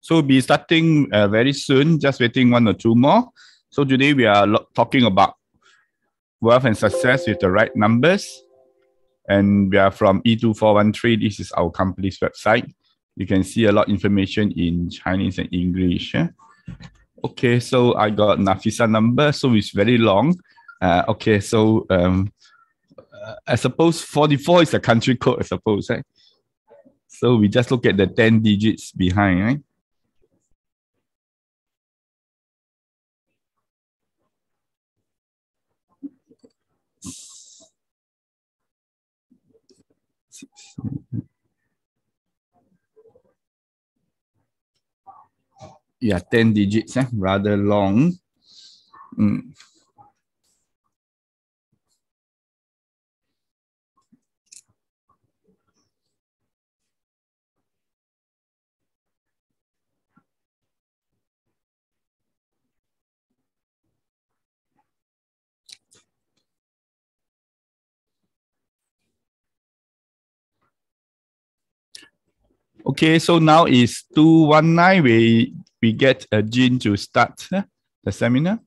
So we'll be starting very soon, just waiting 1 or 2 more. So today we are talking about wealth and success with the right numbers. And we are from E2413. This is our company's website. You can see a lot of information in Chinese and English. Okay, so I got Nafisa number, so it's very long. Okay, so I suppose 44 is a country code, I suppose, right? So we just look at the 10 digits behind, right? Yeah, 10 digits, rather long. Okay, so now is 219. We get Jean to start the seminar.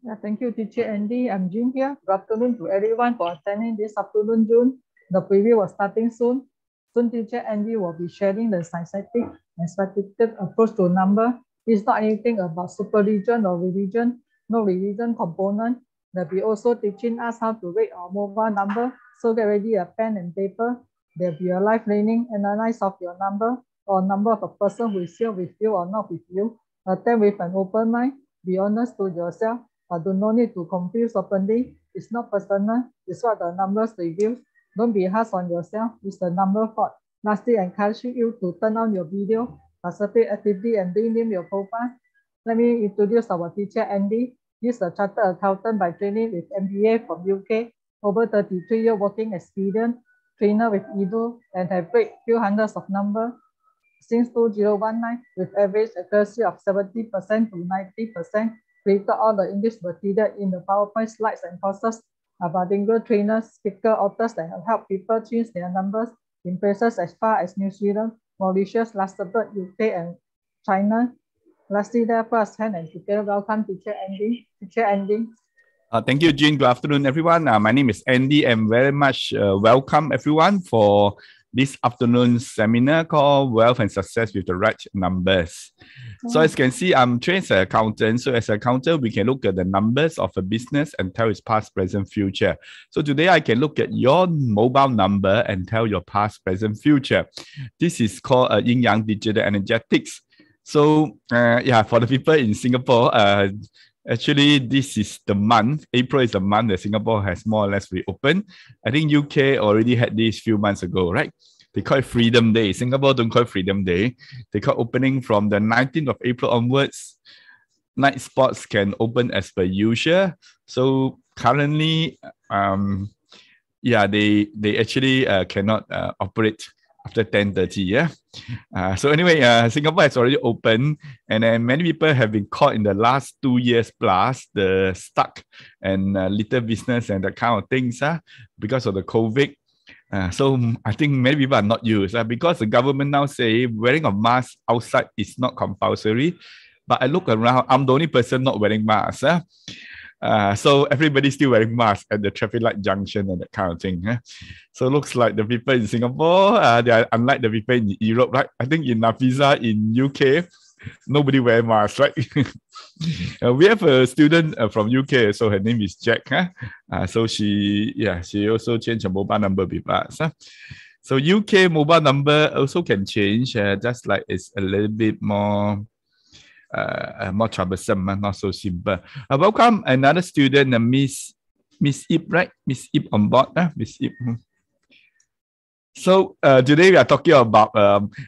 Yeah, thank you, Teacher Andy. I'm Jean here. Good afternoon to everyone for attending this afternoon, June. The preview was starting soon. Soon, Teacher Andy will be sharing the scientific and scientific approach to number. It's not anything about super religion or religion, no religion component. They'll be also teaching us how to rate our mobile number. So get ready a pen and paper. There'll be a live learning analysis of your number or number of a person who is here with you or not with you. Attend with an open mind. Be honest to yourself. But do not need to confuse openly. It's not personal. It's what the numbers reveal. Don't be harsh on yourself. It's the number fault. Lastly, encouraging you to turn on your video, participate actively, and rename your profile. Let me introduce our teacher, Andy. He's a chartered accountant by training with MBA from UK, over 33-year working experience, trainer with Edo, and have read few hundreds of numbers since 2019 with average accuracy of 70% to 90%. Created all the English material in the PowerPoint slides and courses are bilingual trainers, speaker, authors that have helped people change their numbers in places as far as New Zealand, Mauritius, Luxembourg, UK, and China. Lastly, therefore, as hand and together, welcome Teacher Andy. Teacher Andy. Thank you, Jean. Good afternoon, everyone. My name is Andy, and very much welcome everyone for this afternoon's seminar called Wealth and Success with the Right Numbers. So as you can see, I'm trained as an accountant. So as an accountant, we can look at the numbers of a business and tell its past, present, future. So today I can look at your mobile number and tell your past, present, future. This is called Yin Yang Digital Energetics. So yeah, for the people in Singapore, actually, this is the month. April is the month that Singapore has more or less reopened. I think UK already had this few months ago, right? They call it Freedom Day. Singapore don't call it Freedom Day. They call opening from the 19th of April onwards. Night spots can open as per usual. So currently, yeah, they actually cannot operate after 10:30, yeah. So anyway, Singapore has already opened, and then many people have been caught in the last 2 years plus the stuck and little business and that kind of things, because of the COVID. So I think many people are not used because the government now say wearing a mask outside is not compulsory. But I look around, I'm the only person not wearing mask. So everybody's still wearing masks at the traffic light junction and that kind of thing. So it looks like the people in Singapore, they are unlike the people in Europe, right? I think in Nafisa in UK, nobody wear masks, right? We have a student from UK, so her name is Jack. So she also changed her mobile number with us. So UK mobile number also can change, just like it's a little bit more troublesome, not so simple. Welcome another student, Miss Ip, right? Miss Ip on board, Miss Ip. So today we are talking about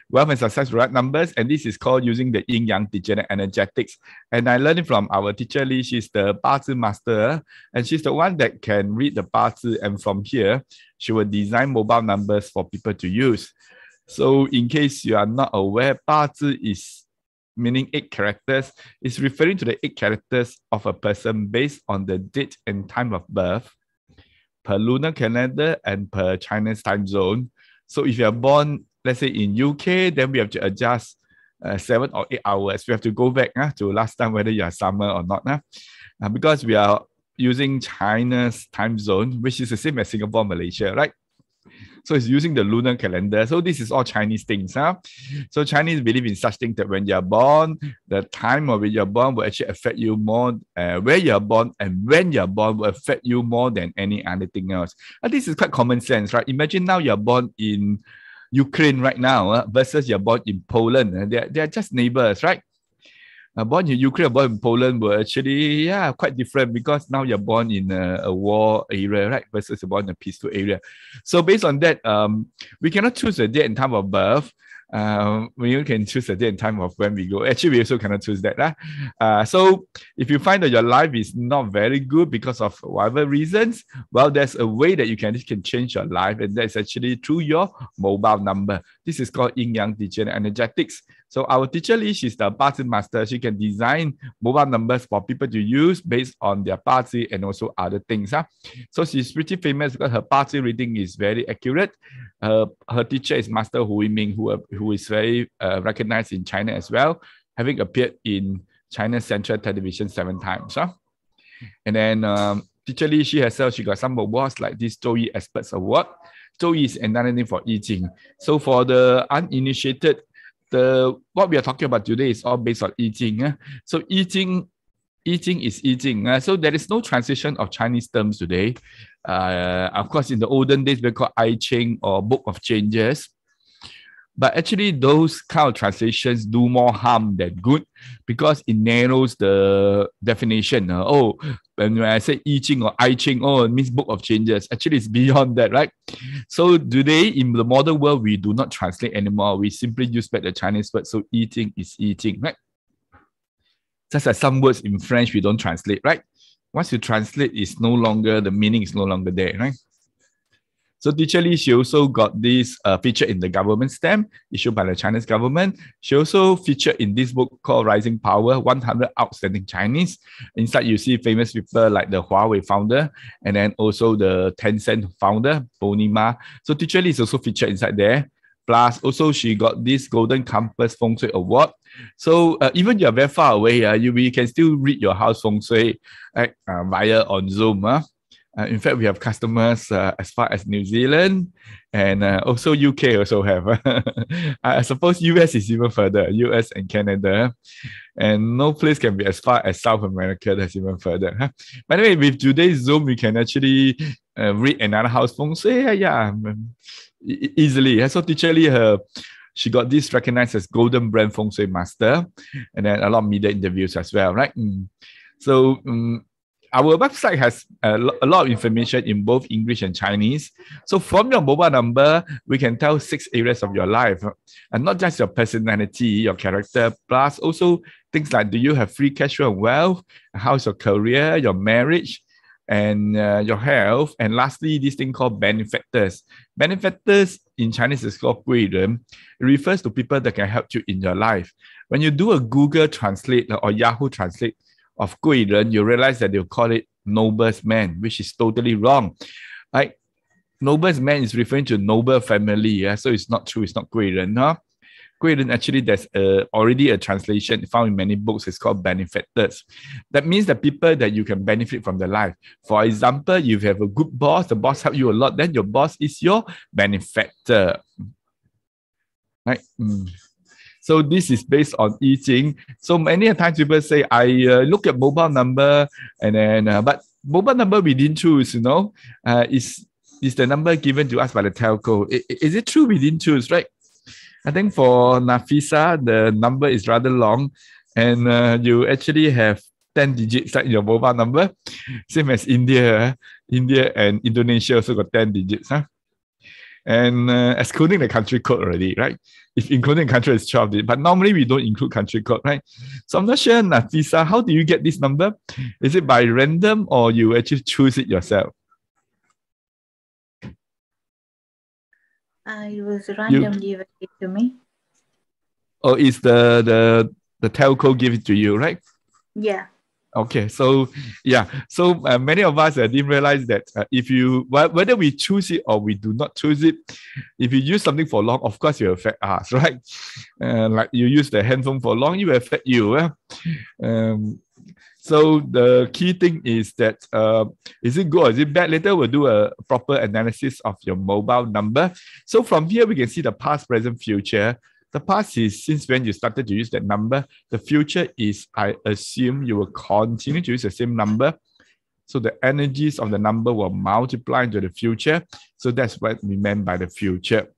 wealth and success right numbers, and this is called using the Yin Yang Digital Energetics. And I learned it from our teacher Lee. She's the Bazi master, and she's the one that can read the Bazi, and from here she will design mobile numbers for people to use. So in case you are not aware, Bazi is meaning 8 characters. It's referring to the 8 characters of a person based on the date and time of birth per lunar calendar and per Chinese time zone. So if you are born let's say in UK, then we have to adjust 7 or 8 hours. We have to go back to last time whether you are summer or not. Because we are using China's time zone, which is the same as Singapore, Malaysia, right? So it's using the lunar calendar. So this is all Chinese things. So Chinese believe in such things that when you're born, the time of when you're born will actually affect you more. Where you're born and when you're born will affect you more than any other thing else. And this is quite common sense, right? Imagine now you're born in Ukraine right now versus you're born in Poland. They're just neighbors, right? Born in Ukraine or born in Poland were actually, quite different because now you're born in a war area, right? Versus you're born in a peaceful area. So based on that, we cannot choose a date and time of birth. We can choose a date and time of when we go. Actually, we also cannot choose that. So if you find that your life is not very good because of whatever reasons, well, there's a way that you can change your life, and that's actually through your mobile number. This is called Yin Yang Teacher Energetics. So our teacher Lee, she's the Party master. She can design mobile numbers for people to use based on their party and also other things. So she's pretty famous because her party reading is very accurate. Her teacher is Master Hu Yiming, who is very recognized in China as well, having appeared in China's Central Television 7 times. And then teacher Lee, she herself, she got some awards like this Zhou Experts Award. Zhou is another name for I Ching. So for the uninitiated, what we are talking about today is all based on I Ching. So I Ching is I Ching. So there is no translation of Chinese terms today. Of course, in the olden days, we call I Ching or Book of Changes. But actually, those kind of translations do more harm than good because it narrows the definition. When I say I Ching or I Ching, it means Book of Changes. Actually, it's beyond that, right? So today, in the modern world, we do not translate anymore. We simply use back the Chinese word. So I Ching is I Ching, right? Just as some words in French, we don't translate, right? Once you translate, the meaning is no longer there, right? So teacher Lee, she also got this feature in the government stamp issued by the Chinese government. She also featured in this book called Rising Power, 100 Outstanding Chinese. Inside, you see famous people like the Huawei founder and then also the Tencent founder, Bonnie Ma. So teacher Lee is also featured inside there. Plus, also she got this Golden Compass Feng Shui Award. So even you're very far away, you can still read your house Feng Shui via on Zoom. In fact, we have customers as far as New Zealand and also UK also have. I suppose US is even further, US and Canada. And no place can be as far as South America, that's even further. By the way, with today's Zoom, we can actually read another house Feng Shui. Easily. So teacher Lee, she got this recognized as Golden Brand Feng Shui Master, and then a lot of media interviews as well, right? So our website has a lot of information in both English and Chinese. So from your mobile number, we can tell 6 areas of your life, and not just your personality, your character, plus also things like, do you have free cash flow and wealth? How's your career, your marriage, and your health? And lastly, this thing called benefactors. Benefactors in Chinese is called 贵人. It refers to people that can help you in your life. When you do a Google Translate or Yahoo Translate of 贵人, you realize that they'll call it nobles man, which is totally wrong. Like, nobles man is referring to noble family, so it's not true, it's not 贵人. 贵人, actually, there's already a translation found in many books. It's called benefactors. That means the people that you can benefit from their life. For example, you have a good boss, the boss helps you a lot, then your boss is your benefactor. Right? So this is based on I Ching. So many times people say, I look at mobile number, and then, but mobile number we didn't choose, is the number given to us by the telco. Is it true we didn't choose, right? I think for Nafisa, the number is rather long, and you actually have 10 digits like your mobile number. Same as India. India and Indonesia also got 10 digits. And excluding the country code already, right? If including country is 12 digits, but normally we don't include country code, right? So I'm not sure, Nafisa, how do you get this number? Is it by random or you actually choose it yourself? It was random given it to me. Oh, it's the telco give it to you, right? Yeah. Okay, so yeah, so many of us didn't realize that if you, whether we choose it or we do not choose it, if you use something for long, of course, it will affect us, right? Like you use the handphone for long, it will affect you. So the key thing is that, is it good or is it bad? Later we'll do a proper analysis of your mobile number. So from here, we can see the past, present, future. The past is since when you started to use that number. The future is, I assume you will continue to use the same number. So the energies of the number will multiply into the future. So that's what we meant by the future.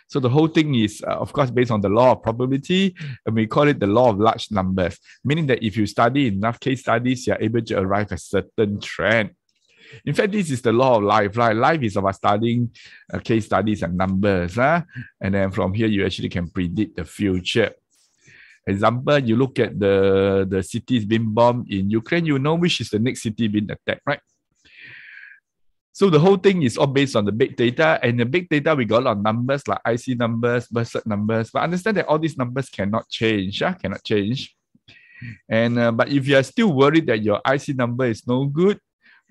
So the whole thing is, of course, based on the law of probability, and we call it the law of large numbers, meaning that if you study enough case studies, you're able to arrive at a certain trend. In fact, this is the law of life, right? Life is about studying case studies and numbers. And then from here, you actually can predict the future. Example, you look at the cities being bombed in Ukraine, you know which is the next city being attacked, right? So the whole thing is all based on the big data, and the big data, we got a lot of numbers like IC numbers, birth cert numbers, but understand that all these numbers cannot change, cannot change. And but if you are still worried that your IC number is no good,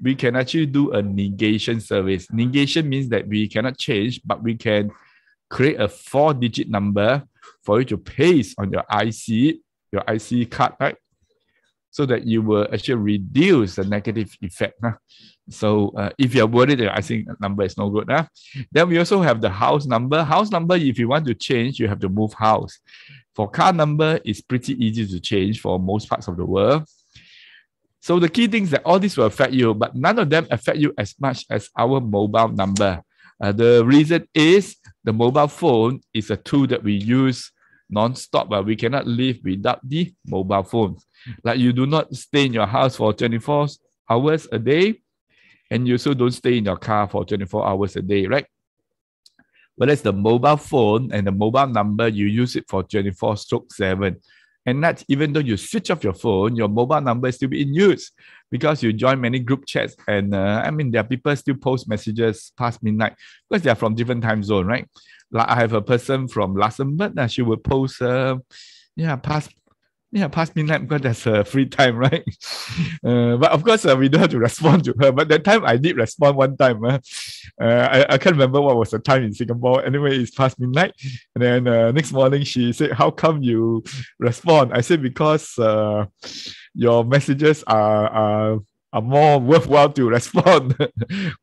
we can actually do a negation service. Negation means that we cannot change, but we can create a 4-digit number for you to paste on your IC card, right? So that you will actually reduce the negative effect. So if you're worried that IC number is no good, then we also have the house number. House number, if you want to change, you have to move house. For car number, it's pretty easy to change for most parts of the world. So the key thing is that all this will affect you, but none of them affect you as much as our mobile number. The reason is the mobile phone is a tool that we use non-stop, but we cannot live without the mobile phone. Like you do not stay in your house for 24 hours a day, and you also don't stay in your car for 24 hours a day, right? Whereas the mobile phone and the mobile number, you use it for 24/7. And that's even though you switch off your phone, your mobile number is still in use because you join many group chats. And there are people still post messages past midnight because they are from different time zone, right? Like I have a person from Luxembourg, she will post, past midnight because there's a free time, right? But of course, we don't have to respond to her. But that time I did respond one time. I can't remember what was the time in Singapore. Anyway, it's past midnight. And then next morning, she said, how come you respond? I said, because your messages are more worthwhile to respond.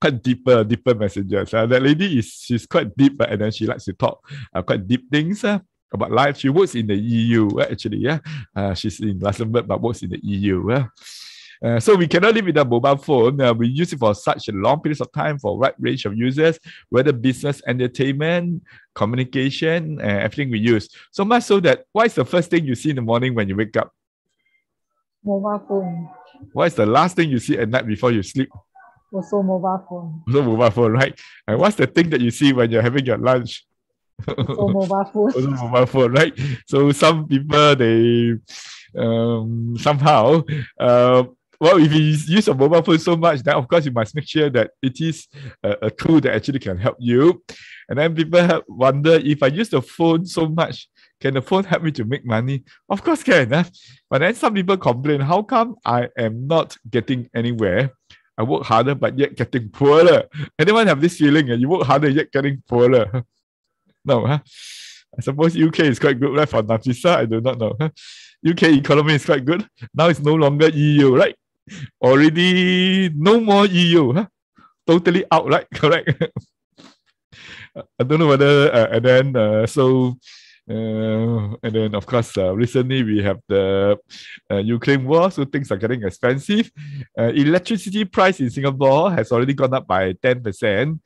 Quite deeper messages. That lady she's quite deep, and then she likes to talk quite deep things. About life. She works in the EU, actually. She's in Luxembourg, but works in the EU. So we cannot live without mobile phone. We use it for such a long periods of time for a wide range of users, whether business, entertainment, communication, everything we use. So much so that, what is the first thing you see in the morning when you wake up? Mobile phone. What is the last thing you see at night before you sleep? Also mobile phone. Also mobile phone, right? And what's the thing that you see when you're having your lunch? Also mobile phone. Also mobile phone, right? So some people, they somehow, if you use a mobile phone so much, then of course you must make sure that it is a tool that actually can help you. And then people wonder, if I use the phone so much, can the phone help me to make money? Of course can. But then some people complain, how come I am not getting anywhere? I work harder but yet getting poorer. Anyone have this feeling? You work harder yet getting poorer? No, I suppose UK is quite good, right? For Nafisa, I do not know. UK economy is quite good. Now it's no longer EU, right? Already no more EU, totally out, right? Correct. I don't know whether, and then of course, recently we have the Ukraine war, so things are getting expensive. Electricity price in Singapore has already gone up by 10%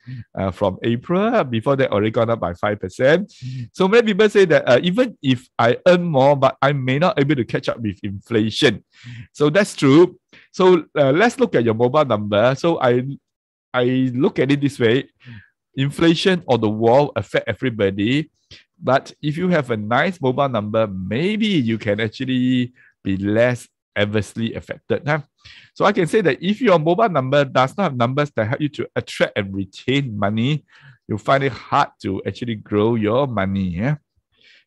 from April. Before that, already gone up by 5%. So many people say that even if I earn more, but I may not be able to catch up with inflation. So that's true. So let's look at your mobile number. So I look at it this way: inflation or the war affect everybody. But if you have a nice mobile number, maybe you can actually be less adversely affected. So I can say that if your mobile number does not have numbers that help you to attract and retain money, you'll find it hard to actually grow your money.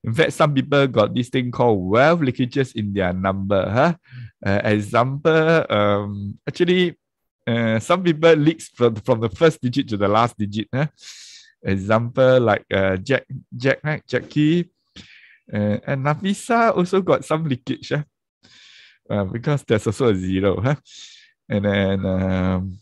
In fact, some people got this thing called wealth leakages in their number. Example, actually, some people leaks from the first digit to the last digit. Example like Jack, right? Jackie, and Nafisa also got some leakage. Because there's also a 0. And then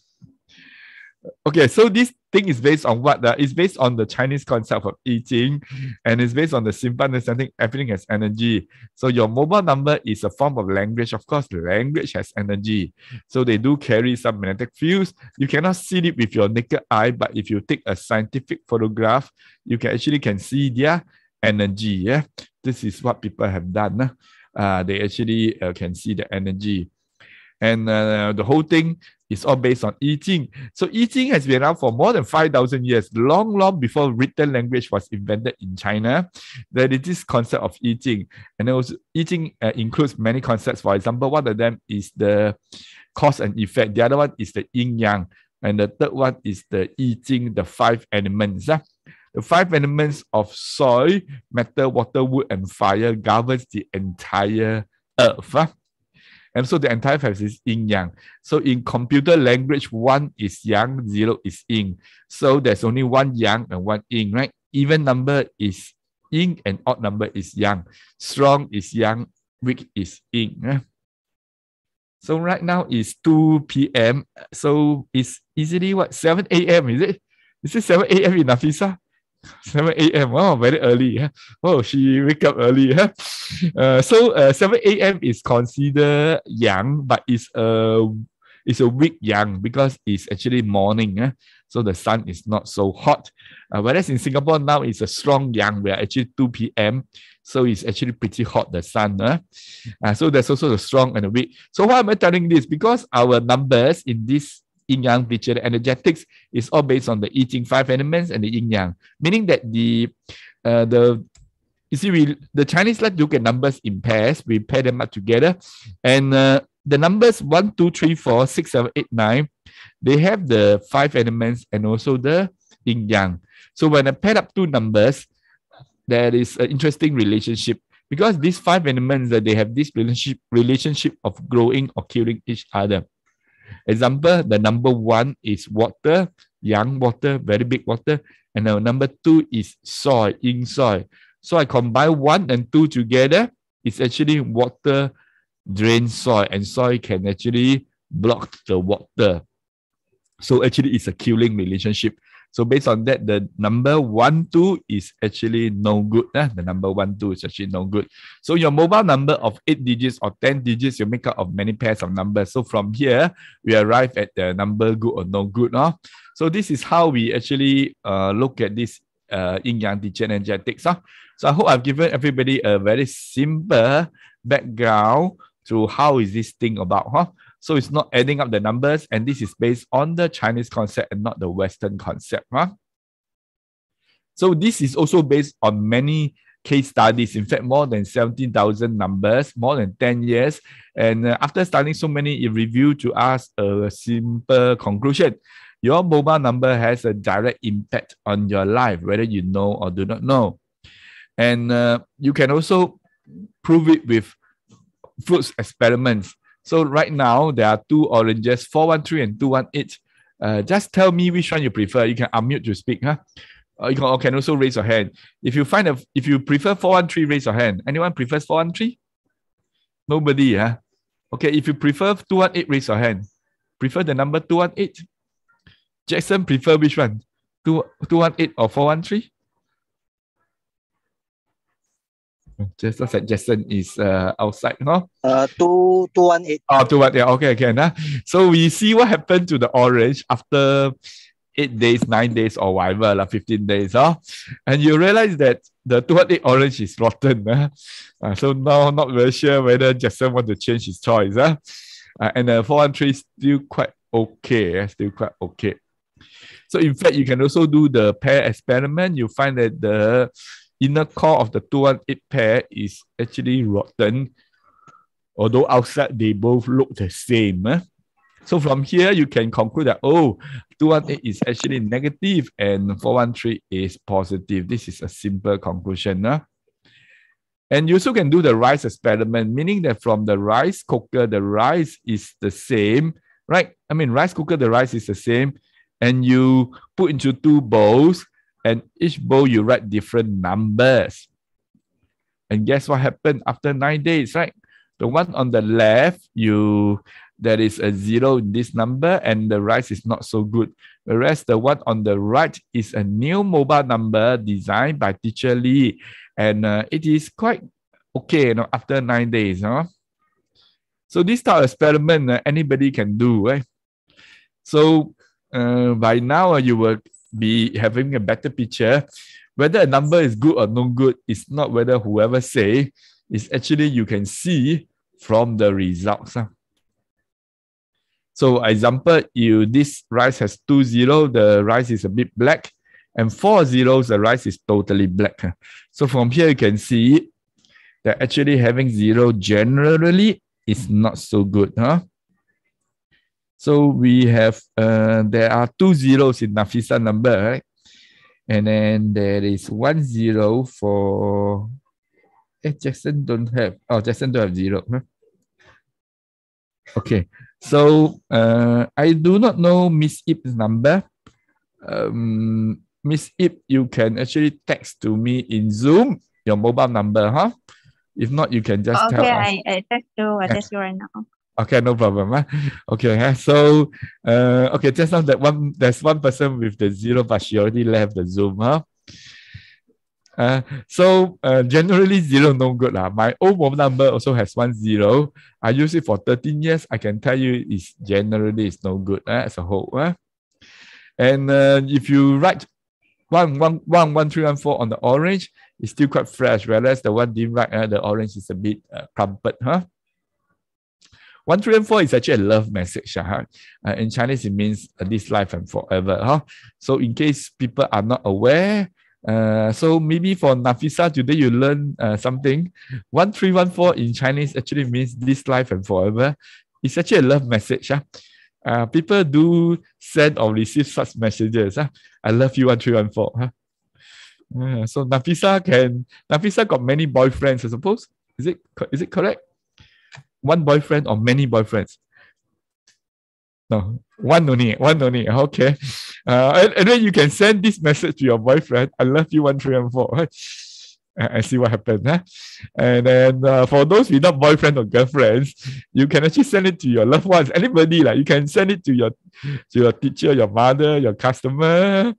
okay, so this thing is based on what? It's based on the Chinese concept of I Ching, and it's based on the simple understanding everything has energy. So your mobile number is a form of language. Of course, language has energy. So they do carry some magnetic fields. You cannot see it with your naked eye, but if you take a scientific photograph, you can see their energy. Yeah, this is what people have done. They actually can see the energy. And the whole thing is all based on I Ching. So I Ching has been around for more than 5,000 years, long before written language was invented in China. There is this concept of I Ching. And also I Ching includes many concepts. For example, one of them is the cause and effect. The other one is the yin yang. And the third one is the I Ching, the 5 elements. The 5 elements of soil, metal, water, wood, and fire governs the entire earth. And so the entire earth is yin-yang. So in computer language, 1 is yang, 0 is yin. So there's only 1 yang and 1 yin, right? Even number is yin and odd number is yang. Strong is yang, weak is yin. So right now is 2 p.m. So it's easily what? 7 a.m. is it? Is it 7 a.m. in Nafisa? 7 a.m. Oh, very early. Oh, she wake up early. So 7 a.m. is considered yang, but it's a weak yang because it's actually morning. So the sun is not so hot. Whereas in Singapore now it's a strong yang. We are actually 2 p.m. So it's actually pretty hot, the sun. So there's also the strong and the weak. So why am I telling this? Because our numbers in this yin-yang picture, the energetics is all based on the I Ching 5 elements and the yin-yang, meaning that the Chinese like to look at numbers in pairs. We pair them up together, and the numbers 1, 2, 3, 4, 6, 7, 8, 9, they have the 5 elements and also the yin-yang. So when I pair up two numbers, there is an interesting relationship because these 5 elements that they have this relationship of growing or killing each other. Example, the number 1 is water, young water, very big water, and the number 2 is soil, yin soil. So I combine 1 and 2 together. It's actually water drains soil, and soil can actually block the water. So actually, it's a killing relationship. So based on that, the number 1, 2 is actually no good. The number 1, 2 is actually no good. So your mobile number of 8 digits or 10 digits, you make up of many pairs of numbers. So from here, we arrive at the number good or no good. So this is how we actually look at this yin-yang teaching energetics. So I hope I've given everybody a very simple background to how is this thing about. So it's not adding up the numbers, and this is based on the Chinese concept and not the Western concept. So this is also based on many case studies. In fact, more than 17,000 numbers, more than 10 years. And after studying so many, it revealed to us a simple conclusion. Your mobile number has a direct impact on your life, whether you know or do not know. And you can also prove it with fruits experiments. So right now, there are 2 oranges, 413 and 218. Just tell me which one you prefer. You can unmute to speak. You can also raise your hand. If you prefer 413, raise your hand. Anyone prefers 413? Nobody. Okay, if you prefer 218, raise your hand. Prefer the number 218? Jackson prefer which one? 218 or 413? Just looks like Jason is outside, no? 218. Oh, 218. Okay, again. So we see what happened to the orange after 8 days, 9 days, or whatever, 15 days. And you realize that the 218 orange is rotten. So now not very sure whether Jason want to change his choice. And the 413 is still quite okay. So in fact, you can also do the pair experiment. You find that the inner core of the 218 pair is actually rotten, although outside they both look the same. So from here, you can conclude that, 218 is actually negative and 413 is positive. This is a simple conclusion. And you also can do the rice experiment, meaning that from the rice cooker, the rice is the same, right? I mean, rice cooker, the rice is the same. And you put into 2 bowls, and each bowl you write different numbers. And guess what happened after 9 days, right? The one on the left, there is a 0 in this number, and the rice is not so good. Whereas the one on the right is a new mobile number designed by Teacher Lee. And it is quite okay, after 9 days. So this type of experiment anybody can do, right? So by now you will be having a better picture. Whether a number is good or no good is not whether whoever say, it's actually you can see from the results. So example, this rice has 2 zeros, the rice is a bit black, and 4 zeros, the rice is totally black. So from here you can see that actually having 0 generally is not so good. So we have, there are 2 zeros in Nafisa number, right? And then there is 1 0 for, Jackson don't have, Jackson don't have 0. Okay, so I do not know Miss Ip's number. Miss Ip, you can actually text to me in Zoom, your mobile number, If not, you can just tell us. Okay, I text you right now. Okay, no problem. Okay, so okay, just now there's one person with the 0, but she already left the Zoom. So generally 0 no good. My old mobile number also has 1 0. I use it for 13 years. I can tell you it's generally no good as a whole. And if you write 11314 on the orange, it's still quite fresh, whereas the one didn't write, the orange is a bit crumpled. 134 is actually a love message. In Chinese, it means this life and forever. So in case people are not aware, so maybe for Nafisa today you learn something. 1314 in Chinese actually means this life and forever. It's actually a love message. People do send or receive such messages. I love you, 1314. So Nafisa got many boyfriends, I suppose. Is it correct? One boyfriend or many boyfriends? No, one only. Okay. And then you can send this message to your boyfriend. I love you, 1314. And see what happens. And then for those without boyfriend or girlfriends, you can actually send it to your loved ones. Anybody, you can send it to your teacher, your mother, your customer.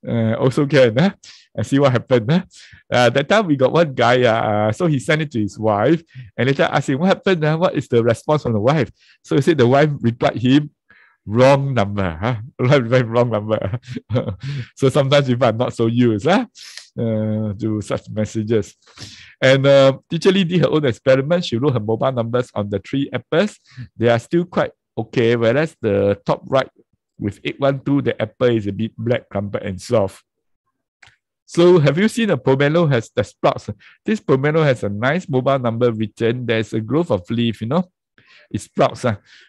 Also can. And see what happened. That time we got one guy, so he sent it to his wife, and later asked him, what happened? What is the response from the wife? So he said the wife replied him, wrong number. Wrong number. So sometimes people are not so used to such messages. And Teacher Lee did her own experiment. She wrote her mobile numbers on the 3 apples. They are still quite okay, whereas the top right with 812, the apple is a bit black, crumpled, and soft. So have you seen a pomelo has the sprouts? This pomelo has a nice mobile number written. There's a growth of leaf, it sprouts.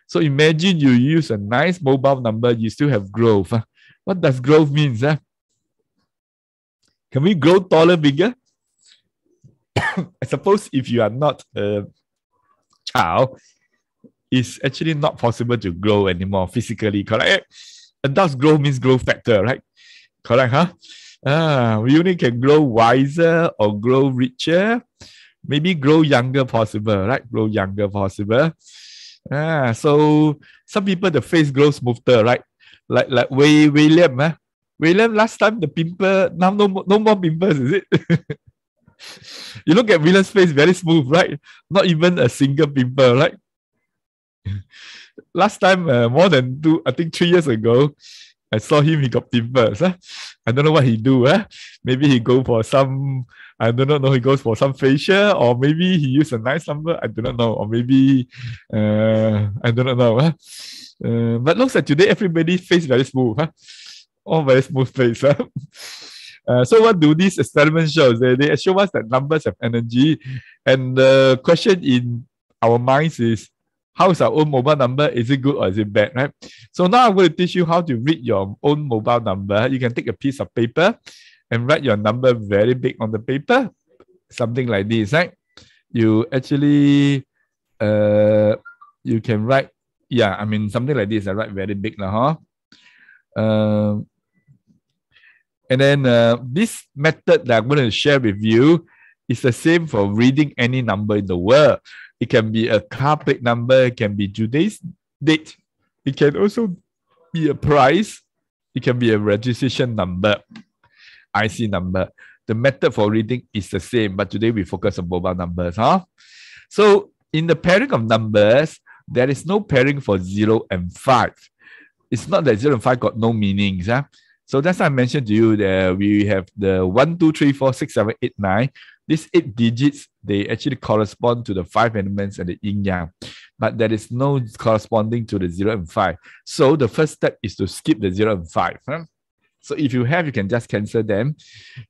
So imagine you use a nice mobile number, you still have growth. What does growth mean? Can we grow taller, bigger? I suppose if you are not a child, it's actually not possible to grow anymore physically, correct? Adults grow means growth factor, right? Correct, we only can grow wiser or grow richer. Maybe grow younger possible, right? Grow younger possible. So some people, the face grows smoother, right? Like William. William, last time the pimple, now no more pimples, is it? You look at William's face, very smooth, right? Not even a single pimple, right? Last time, more than 3 years ago, I saw him, he got pimples. I don't know what he do. Maybe he go for some, I do not know, he goes for some facial, or maybe he use a nice number, I do not know. Or maybe, I do not know. But looks like today, everybody face very smooth. All very smooth face. So what do these experiments show? They show us that numbers have energy. And the question in our minds is, how is our own mobile number? Is it good or is it bad, right? So now I'm going to teach you how to read your own mobile number. You can take a piece of paper and write your number very big on the paper. something like this, right? You actually you can write, yeah, I mean something like this. I write very big now, huh? And then this method that I'm going to share with you is the same for reading any number in the world. It can be a car plate number, it can be today's date, it can also be a price, it can be a registration number, IC number. The method for reading is the same, but today we focus on mobile numbers, huh? So in the pairing of numbers, there is no pairing for 0 and 5. It's not that 0 and 5 got no meanings, huh? So that's why I mentioned to you that we have the 1, 2, 3, 4, 6, 7, 8, 9. These 8 digits, they actually correspond to the 5 elements and the yin yang, but there is no corresponding to the 0 and 5. So the first step is to skip the 0 and 5. Huh? So if you have, you can just cancel them.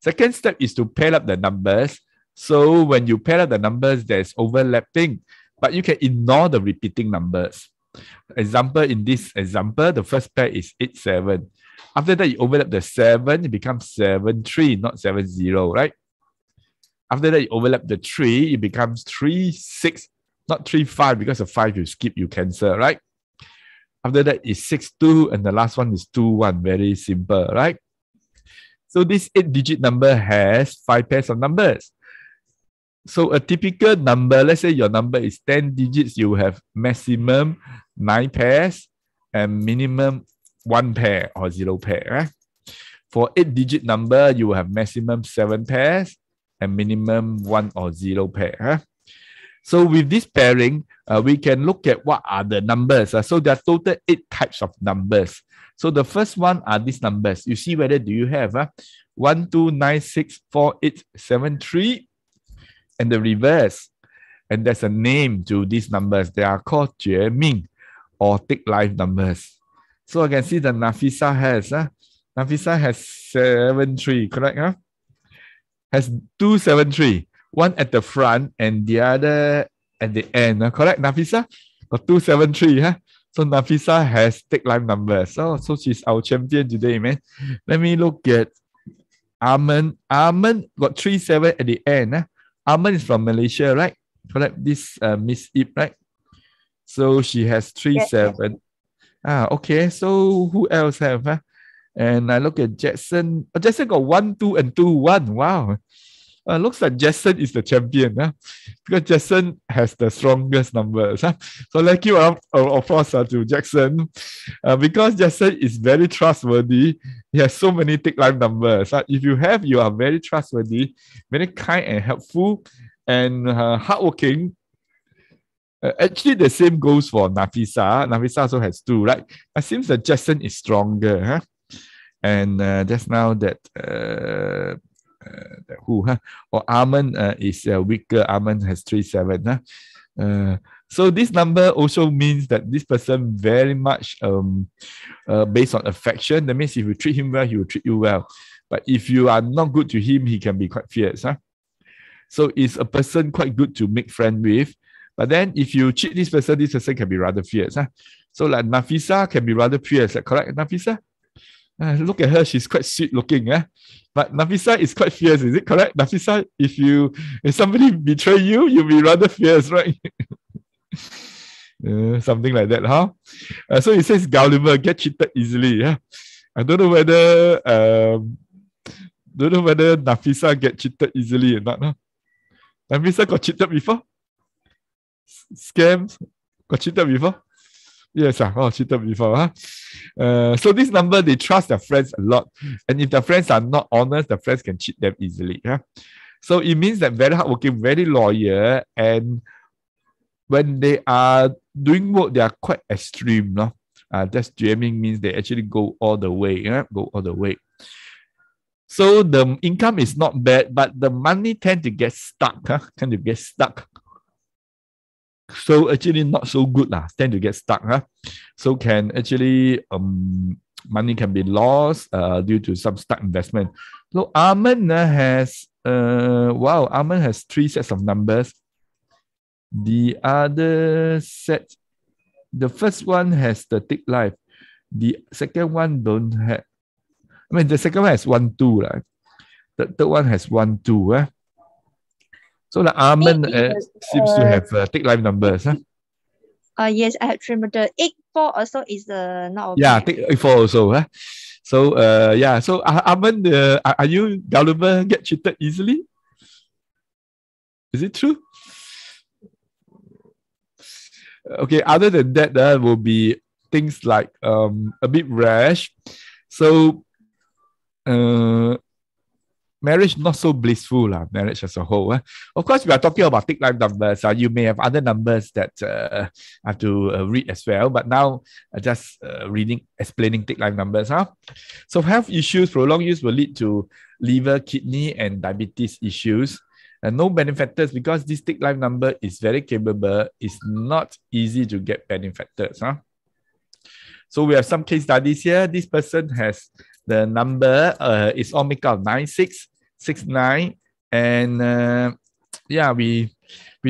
Second step is to pair up the numbers. So when you pair up the numbers, there's overlapping, but you can ignore the repeating numbers. Example, in this example, the first pair is 8, 7. After that, you overlap the 7, it becomes 7, 3, not 7, 0, right? After that, you overlap the 3, it becomes 3, 6, not 3, 5, because of 5 you skip, you cancel, right? After that is 6, 2, and the last one is 2, 1. Very simple, right? So this 8-digit number has 5 pairs of numbers. So a typical number, let's say your number is 10 digits, you have maximum 9 pairs and minimum 1 pair or 0 pair. Right? For 8-digit number, you will have maximum 7 pairs and minimum 1 or 0 pair. Huh? So with this pairing, we can look at what are the numbers. So there are total 8 types of numbers. So the first one are these numbers. You see whether do you have 1, 2, 9, 6, 4, 8, 7, 3, and the reverse. And there's a name to these numbers. They are called 绝命 or take life numbers. So I can see that Nafisa has 7, 3, correct? Huh? Has 2, 7, 3. One at the front and the other at the end. Correct, Nafisa? Got 2, 7, 3. Huh? So Nafisa has take life numbers. So she's our champion today, man. Let me look at Arman. Arman got 3, 7 at the end. Huh? Arman is from Malaysia, right? Correct. This Miss Ip, right? So she has 3, Yes. 7. Okay. So who else have? Huh? And I look at Jackson. Oh, Jackson got 1, 2, and 2, 1. Wow. Looks like Jackson is the champion, because Jackson has the strongest numbers. So let's give up applause to Jackson, because Jackson is very trustworthy. He has so many take life numbers. If you have, you are very trustworthy, very kind and helpful, and hardworking. Actually, the same goes for Nafisa. Nafisa also has 2, right? It seems that Jackson is stronger. And just now that or Arman is weaker. Arman has 3, 7. So this number also means that this person very much based on affection. That means if you treat him well, he will treat you well. But if you are not good to him, he can be quite fierce. So it's a person quite good to make friend with. But then if you cheat this person can be rather fierce. So like Nafisa can be rather fierce. Correct, Nafisa? Look at her, she's quite sweet looking. But Nafisa is quite fierce, is it correct? Nafisa, if somebody betray you, you'll be rather fierce, right? Something like that, huh? So it says Gulliver get cheated easily. I don't know whether Nafisa get cheated easily or not. Huh? Nafisa got cheated before? Scams? Got cheated before? Yes, cheated before. So this number, they trust their friends a lot. And if their friends are not honest, the friends can cheat them easily. So it means that very hardworking, very loyal, and when they are doing work, they are quite extreme. That's jamming means they actually go all the way. Go all the way. So the income is not bad, but the money tend to get stuck. So actually not so good, tend to get stuck. So can actually money can be lost due to some stuck investment. So Arman has Arman has 3 sets of numbers. The other set, the first one has the tick life. The second one don't have. The second one has 1, 2, right? The third one has 1, 2. So the Arman Eight, seems to have take life numbers. Huh? yes, I have three, but the 8-4 also is not okay. Yeah, take 4 also. Huh? So yeah, so Arman, are you gullible, get cheated easily? Is it true? Okay, other than that, there will be things like a bit rash. So marriage not so blissful, marriage as a whole. Of course, we are talking about take life numbers. You may have other numbers that I have to read as well, but now just explaining take life numbers. So health issues, prolonged use will lead to liver, kidney, and diabetes issues. No benefactors because this take life number is very capable. It's not easy to get benefactors. So we have some case studies here. This person has the number is all make out 9669, and yeah, we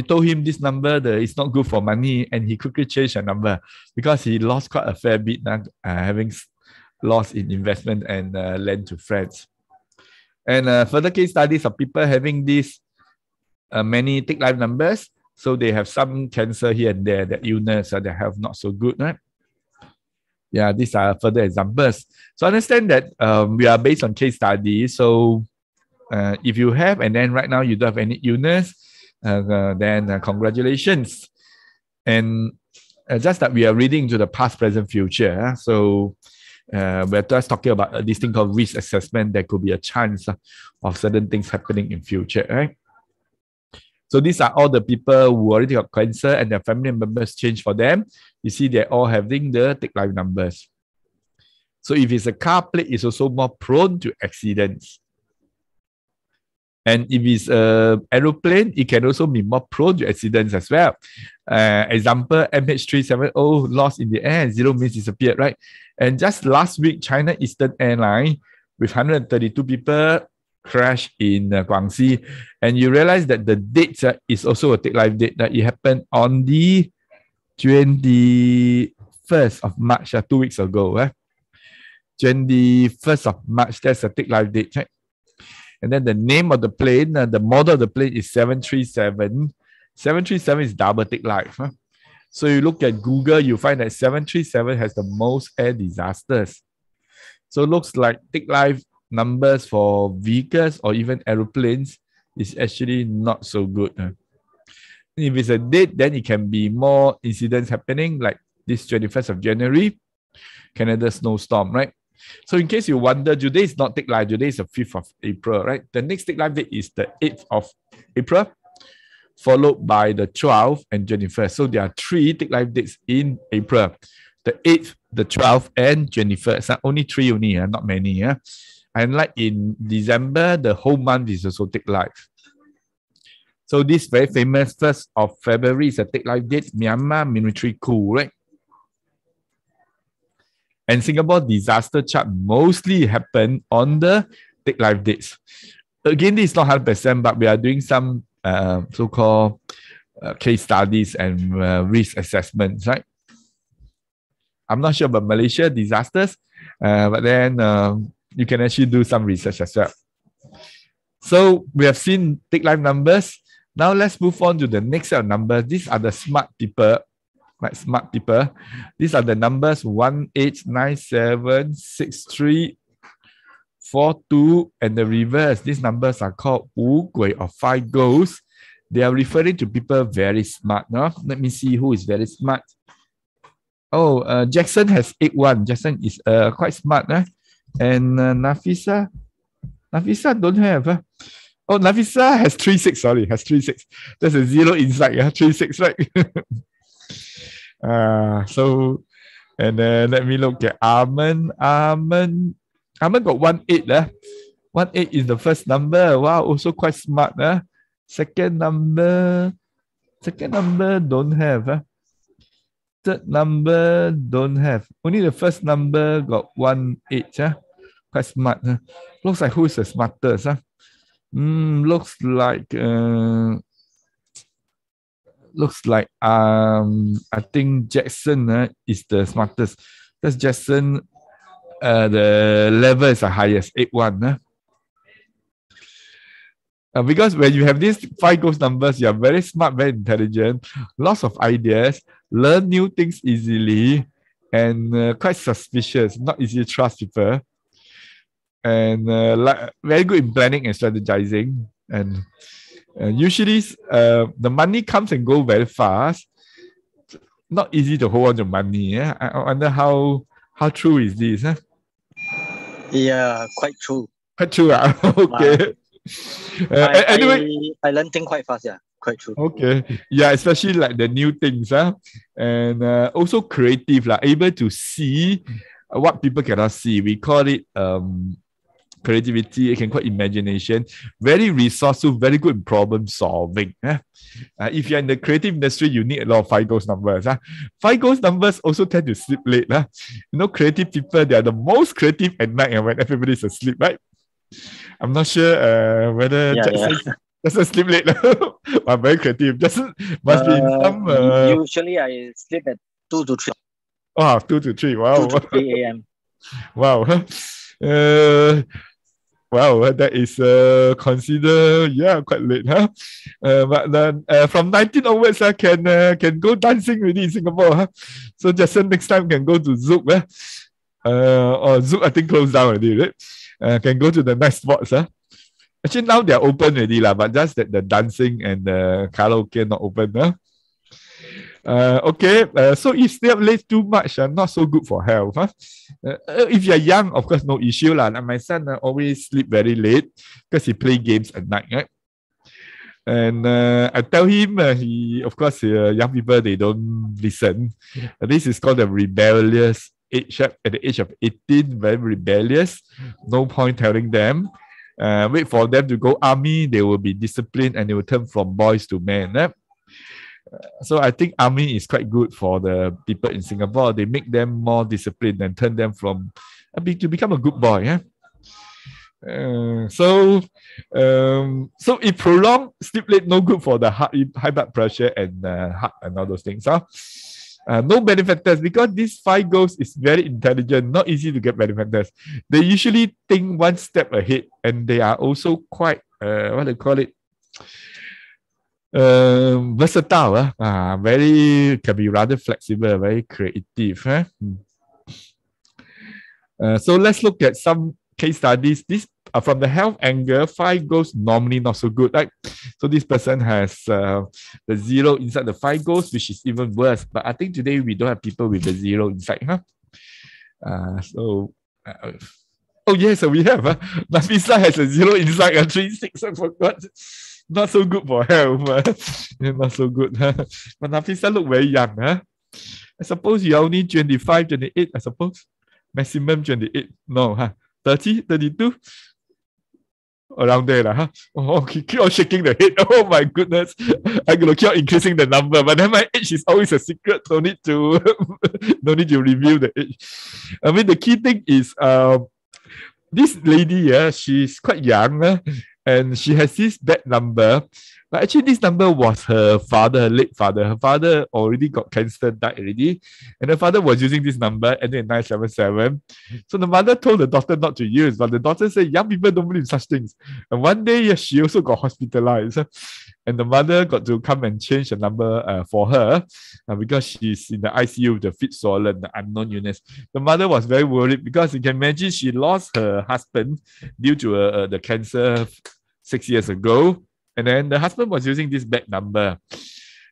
told him this number is not good for money, and he quickly changed the number because he lost quite a fair bit, having lost in investment and lent to friends. And further case studies of people having this many take life numbers, so they have some cancer here and there, their illness or their health not so good, right? Yeah, these are further examples. So understand that we are based on case studies. So if you have, and then right now you don't have any illness, then congratulations. And just that we are reading to the past, present, future. So we're just talking about this thing called risk assessment. There could be a chance of certain things happening in future, right? So these are all the people who already got cancer and their family members change for them. You see, they're all having the take life numbers. So if it's a car plate, it's also more prone to accidents. And if it's an aeroplane, it can also be more prone to accidents as well. Example, MH370 lost in the air, 0 means disappeared, right? And just last week, China Eastern Airline with 132 people crash in Guangxi, and you realize that the date is also a take life date, that it happened on the 21st of March, 2 weeks ago. 21st of March, that's a take life date. Right? And then the name of the plane, the model of the plane is 737. 737 is double take life. So you look at Google, you find that 737 has the most air disasters. So it looks like take life numbers for vehicles or even aeroplanes is actually not so good. If it's a date, then it can be more incidents happening, like this 21st of January, Canada snowstorm, right? So in case you wonder, today is not take life, today is the 5th of April, right? The next take life date is the 8th of April, followed by the 12th and 21st. So there are 3 take life dates in April. The 8th, the 12th, and 21st. Only 3 only, not many. And like in December, the whole month is also take life. So this very famous 1st of February is a take life date, Myanmar military coup, right? And Singapore disaster chart mostly happen on the take life dates. Again, this is not 100%, but we are doing some so-called case studies and risk assessments, right? I'm not sure about Malaysia disasters, but then you can actually do some research as well. So we have seen take life numbers. Now let's move on to the next set of numbers. These are the smart people, like smart people. These are the numbers 18976342, and the reverse. These numbers are called Wu Gui, or 5 ghosts. They are referring to people very smart. No? Let me see who is very smart. Oh, Jackson has 81. Jackson is quite smart. And Nafisa don't have. Oh, Nafisa has 36. Sorry, has 36. There's a 0 inside. 36, right? So, and then let me look at Arman. Arman got 18. 18 is the first number. Wow, also quite smart. Second number don't have. Third number don't have. Only the first number got 18. Quite smart. Looks like who is the smartest? Looks like I think Jackson is the smartest. That's Jackson. The level is the highest, 81. Because when you have these 5 ghost numbers, you are very smart, very intelligent, lots of ideas, learn new things easily, and quite suspicious, not easy to trust people, and very good in planning and strategizing. And usually, the money comes and go very fast. Not easy to hold on to money. Yeah? I wonder how true is this? Huh? Yeah, quite true. Quite true. Okay. Anyway, I learn things quite fast. Yeah, quite true. Okay. Yeah, especially like the new things, and also creative, able to see what people cannot see. We call it creativity. It can call imagination. Very resourceful, very good in problem solving. If you're in the creative industry, you need a lot of 5 ghost numbers. 5 ghost numbers also tend to sleep late. Creative people, they are the most creative at night when everybody's asleep, right? I'm not sure whether Jackson sleep late. I'm very creative. Jackson must be in some. Usually, I sleep at 2 to 3. Oh, 2 to 3. Wow. 2 to 3 a.m. Wow. Wow, that is considered quite late, huh? But then from 19 onwards, can go dancing already in Singapore, huh? So Jackson next time can go to Zouk, or Zouk I think closed down already, right? Can go to the nice spots, huh? Actually now they're open already, but just that the dancing and the karaoke not open, huh? Okay, so if stay up late too much, not so good for health. Huh? If you're young, of course, no issue. Like my son always sleep very late because he play games at night. Right? And I tell him, of course, young people, they don't listen. This is called the rebellious age. At the age of 18, very rebellious. No point telling them. Wait for them to go army, they will be disciplined and they will turn from boys to men. So I think army is quite good for the people in Singapore. They make them more disciplined and turn them from to become a good boy. Yeah. So if prolonged sleep late, no good for the heart, high blood pressure and heart and all those things. No benefactors because these 5 ghosts is very intelligent, not easy to get benefactors. They usually think one step ahead and they are also quite what they call it. Versatile, can be rather flexible, very creative. So let's look at some case studies. This from the health angle, 5 ghosts normally not so good, right? So this person has the 0 inside the 5 ghosts, which is even worse. But I think today we don't have people with the 0 inside, oh yes, we have. Nafisa has a 0 inside and 3, 6. I forgot. Not so good for health. Not so good. But Nafisa look very young. I suppose you're only 25, 28, I suppose. Maximum 28. No, 30, 32? Around there. Oh, keep on shaking the head. Oh my goodness. I'm going to keep on increasing the number. But then my age is always a secret. No need to reveal the age. I mean, the key thing is this lady, she's quite young. And she has this bad number. But actually, this number was her father, her late father. Her father already got cancer, died already. And her father was using this number, ending in 977. So the mother told the daughter not to use, but the daughter said, young people don't believe in such things. And one day, she also got hospitalized. And the mother got to come and change the number for her because she's in the ICU with the feet swollen, the unknown illness. The mother was very worried because you can imagine she lost her husband due to the cancer 6 years ago. And then the husband was using this bad number.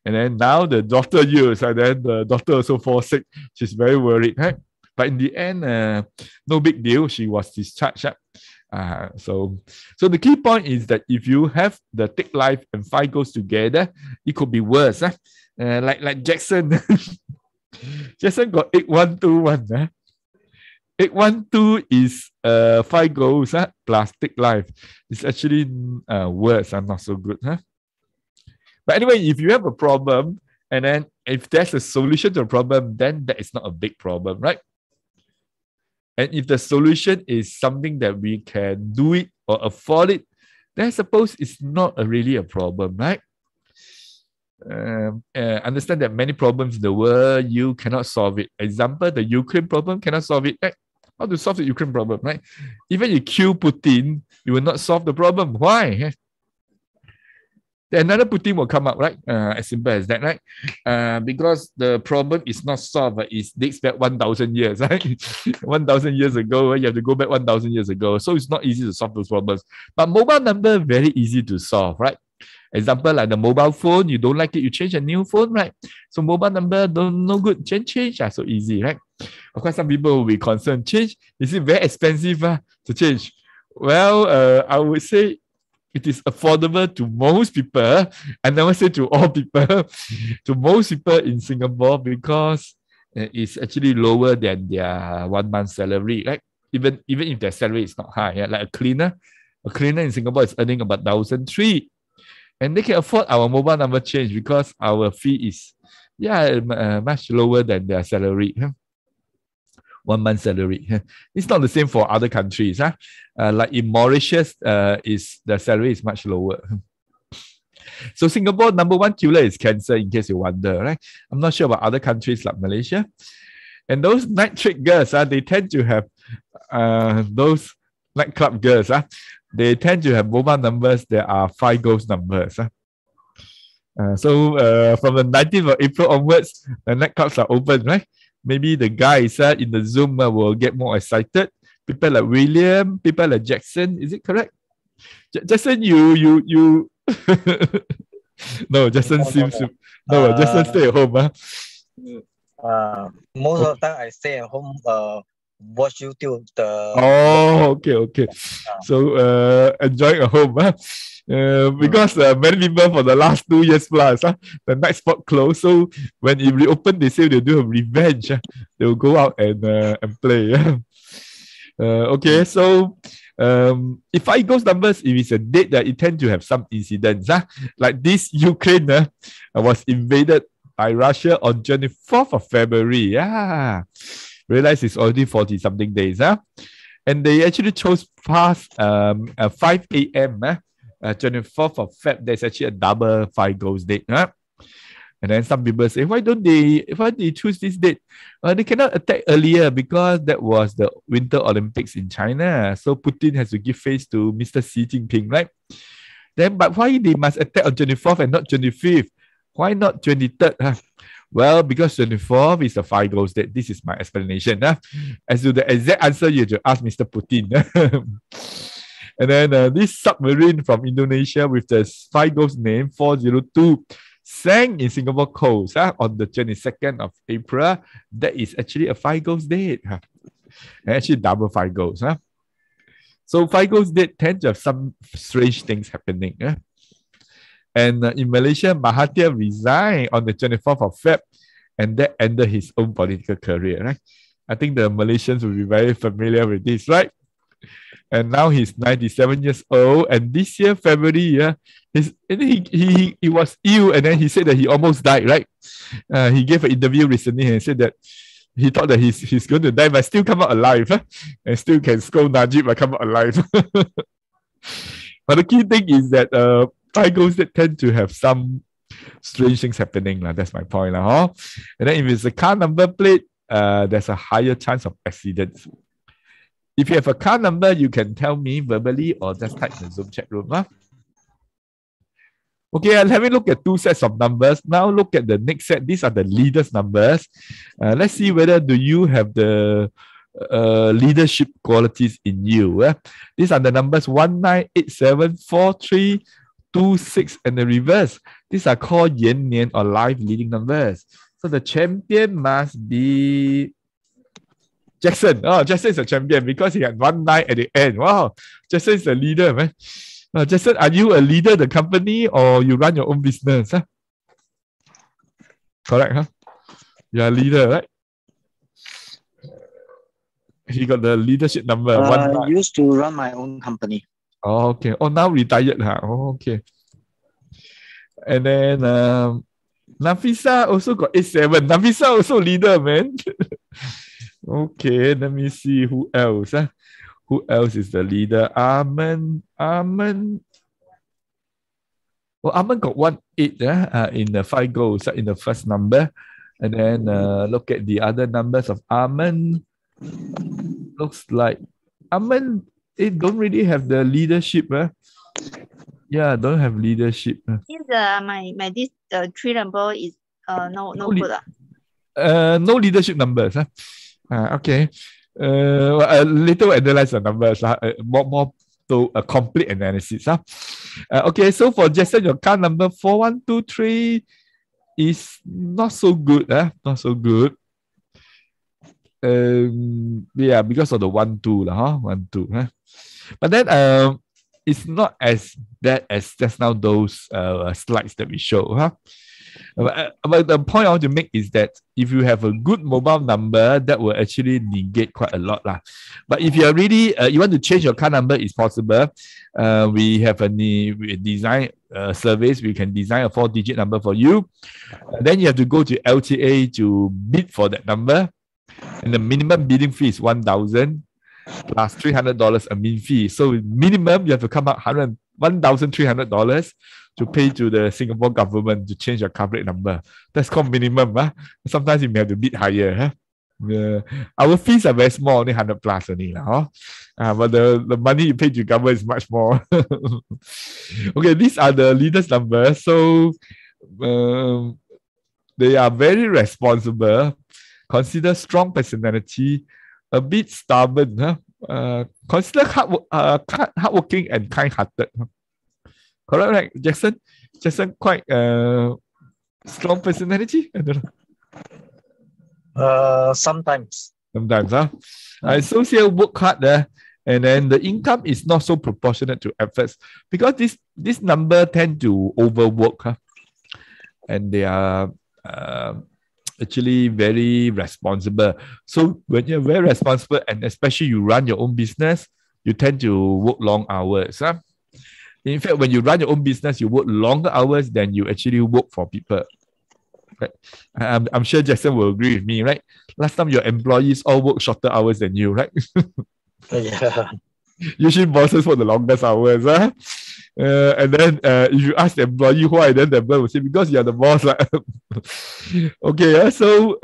And then now the daughter used, and then the daughter also falls sick. She's very worried. Right? But in the end, no big deal. She was discharged. So the key point is that if you have the Take Life and 5 goes together, it could be worse. Like Jackson. Jackson got 8121. 812 is 5 goals plus Take Life. It's actually worse and not so good. But anyway, if you have a problem, and then if there's a solution to a problem, then that is not a big problem, right? And if the solution is something that we can do it or afford it, then I suppose it's not really a problem, right? Understand that many problems in the world, you cannot solve it. Example, the Ukraine problem, cannot solve it, right? How to solve the Ukraine problem, right? Even you kill Putin, you will not solve the problem. Why? then another Putin will come up, right? As simple as that, right? Because the problem is not solved, but it dates back 1,000 years, right? 1,000 years ago, you have to go back 1,000 years ago. So it's not easy to solve those problems. But mobile number, very easy to solve, right? Example, like the mobile phone, you don't like it, you change a new phone, right? So mobile number, no good, change. So easy, right? Of course, some people will be concerned, change, is it very expensive to change? Well, I would say it is affordable to most people. I never say to all people, to most people in Singapore, because it's actually lower than their 1 month salary, right? Even if their salary is not high, like a cleaner in Singapore is earning about 1,300. And they can afford our mobile number change because our fee is much lower than their salary. 1 month salary. It's not the same for other countries. Like in Mauritius, the salary is much lower. So Singapore number one killer is cancer, in case you wonder, right? I'm not sure about other countries like Malaysia. And those night trick girls, they tend to have those nightclub girls, they tend to have mobile numbers that are 5 ghost numbers. So from the 19th of April onwards, the nightclubs are open, right? Maybe the guys in the Zoom will get more excited. People like William, people like Jackson, is it correct? Jackson, you no, Jackson seems to Jackson stay at home. Most of the time I stay at home, watch YouTube. Okay. So enjoying at home, because many people for the last 2 years plus, the night spot closed. So when it reopened, they say they'll do a revenge. They will go out and play. Okay, so if I ghost numbers, if it's a date that it tend to have some incidents. Like this Ukraine was invaded by Russia on 24th of February. Realize it's already 40 something days. And they actually chose past 5 a.m. 24th of Feb. There's actually a double 5 ghost date. And then some people say, why they choose this date? They cannot attack earlier because that was the Winter Olympics in China. So Putin has to give face to Mr. Xi Jinping, right? Then, but why they must attack on 24th and not 25th? Why not 23rd? Well, because 24th is a 5 ghost date. This is my explanation. As to the exact answer, you have to ask Mr. Putin. And then this submarine from Indonesia with the 5 ghost name 402 sang in Singapore coast on the 22nd of April. That is actually a 5 ghost date. Actually double 5 ghosts. So 5 ghost date tend to have some strange things happening. And in Malaysia, Mahathir resigned on the 24th of Feb, and that ended his own political career, right? I think the Malaysians will be very familiar with this, right? And now he's 97 years old, and this year, February, he was ill, and then he said that he almost died, right? He gave an interview recently and said that he thought that he's going to die, but still come out alive, and still can scold Najib but come out alive. But the key thing is that 5 ghosts that tend to have some strange things happening. That's my point. And then if it's a car number plate, there's a higher chance of accidents. If you have a car number, you can tell me verbally or just type in the Zoom chat room. Okay, I'll have a look at 2 sets of numbers. Now look at the next set. These are the leaders' numbers. Let's see whether do you have the leadership qualities in you. These are the numbers 198743. 2, 6, and the reverse. These are called Yan Nian or life leading numbers. So the champion must be Jackson. Oh, Jackson is a champion because he had 19 at the end. Wow, Jackson is a leader, man. Jackson, are you a leader of the company or you run your own business? Correct, You're a leader, right? He got the leadership number. I used to run my own company. Oh, okay. Oh, now retired. Oh, okay. And then Nafisa also got 87. Nafisa also leader, man. Okay, let me see who else. Who else is the leader? Arman. Well, Arman got 18 in the 5 goals in the first number. And then look at the other numbers of Arman. Looks like Arman, it don't really have the leadership. Yeah, don't have leadership. Is my this 3 number is no No good. No leadership numbers. Okay. Later we'll analyze the numbers. More to a complete analysis. Okay, so for Jason, your card number 4123 is not so good. Not so good. Yeah, because of the 1-2. 1-2. But then it's not as bad as just now those slides that we show. But the point I want to make is that if you have a good mobile number, that will actually negate quite a lot. But if you're really, you want to change your card number, it's possible. We have a design service. We can design a 4-digit number for you. Then you have to go to LTA to bid for that number. And the minimum bidding fee is 1,000 plus $300 admin fee. So minimum, you have to come out $1,300 to pay to the Singapore government to change your coverage number. That's called minimum. Sometimes you may have to bid higher. Our fees are very small, only 100 plus only. But the money you pay to government is much more. Okay, these are the leaders' numbers. So they are very responsible, consider strong personality, a bit stubborn, consider hardworking and kind-hearted. Correct, right, Jackson? Jackson quite strong personality? I don't know. Sometimes. Sometimes, associate work hard and then the income is not so proportionate to efforts because this number tend to overwork, and they are actually very responsible. So when you're very responsible and especially you run your own business, you tend to work long hours. In fact, when you run your own business, you work longer hours than you actually work for people. Right? I'm sure Jackson will agree with me, right? Last time your employees all work shorter hours than you, right? Yeah. Usually bosses work the longest hours. And then if you ask the employee why, then the employee will say, because you're the boss. Okay, so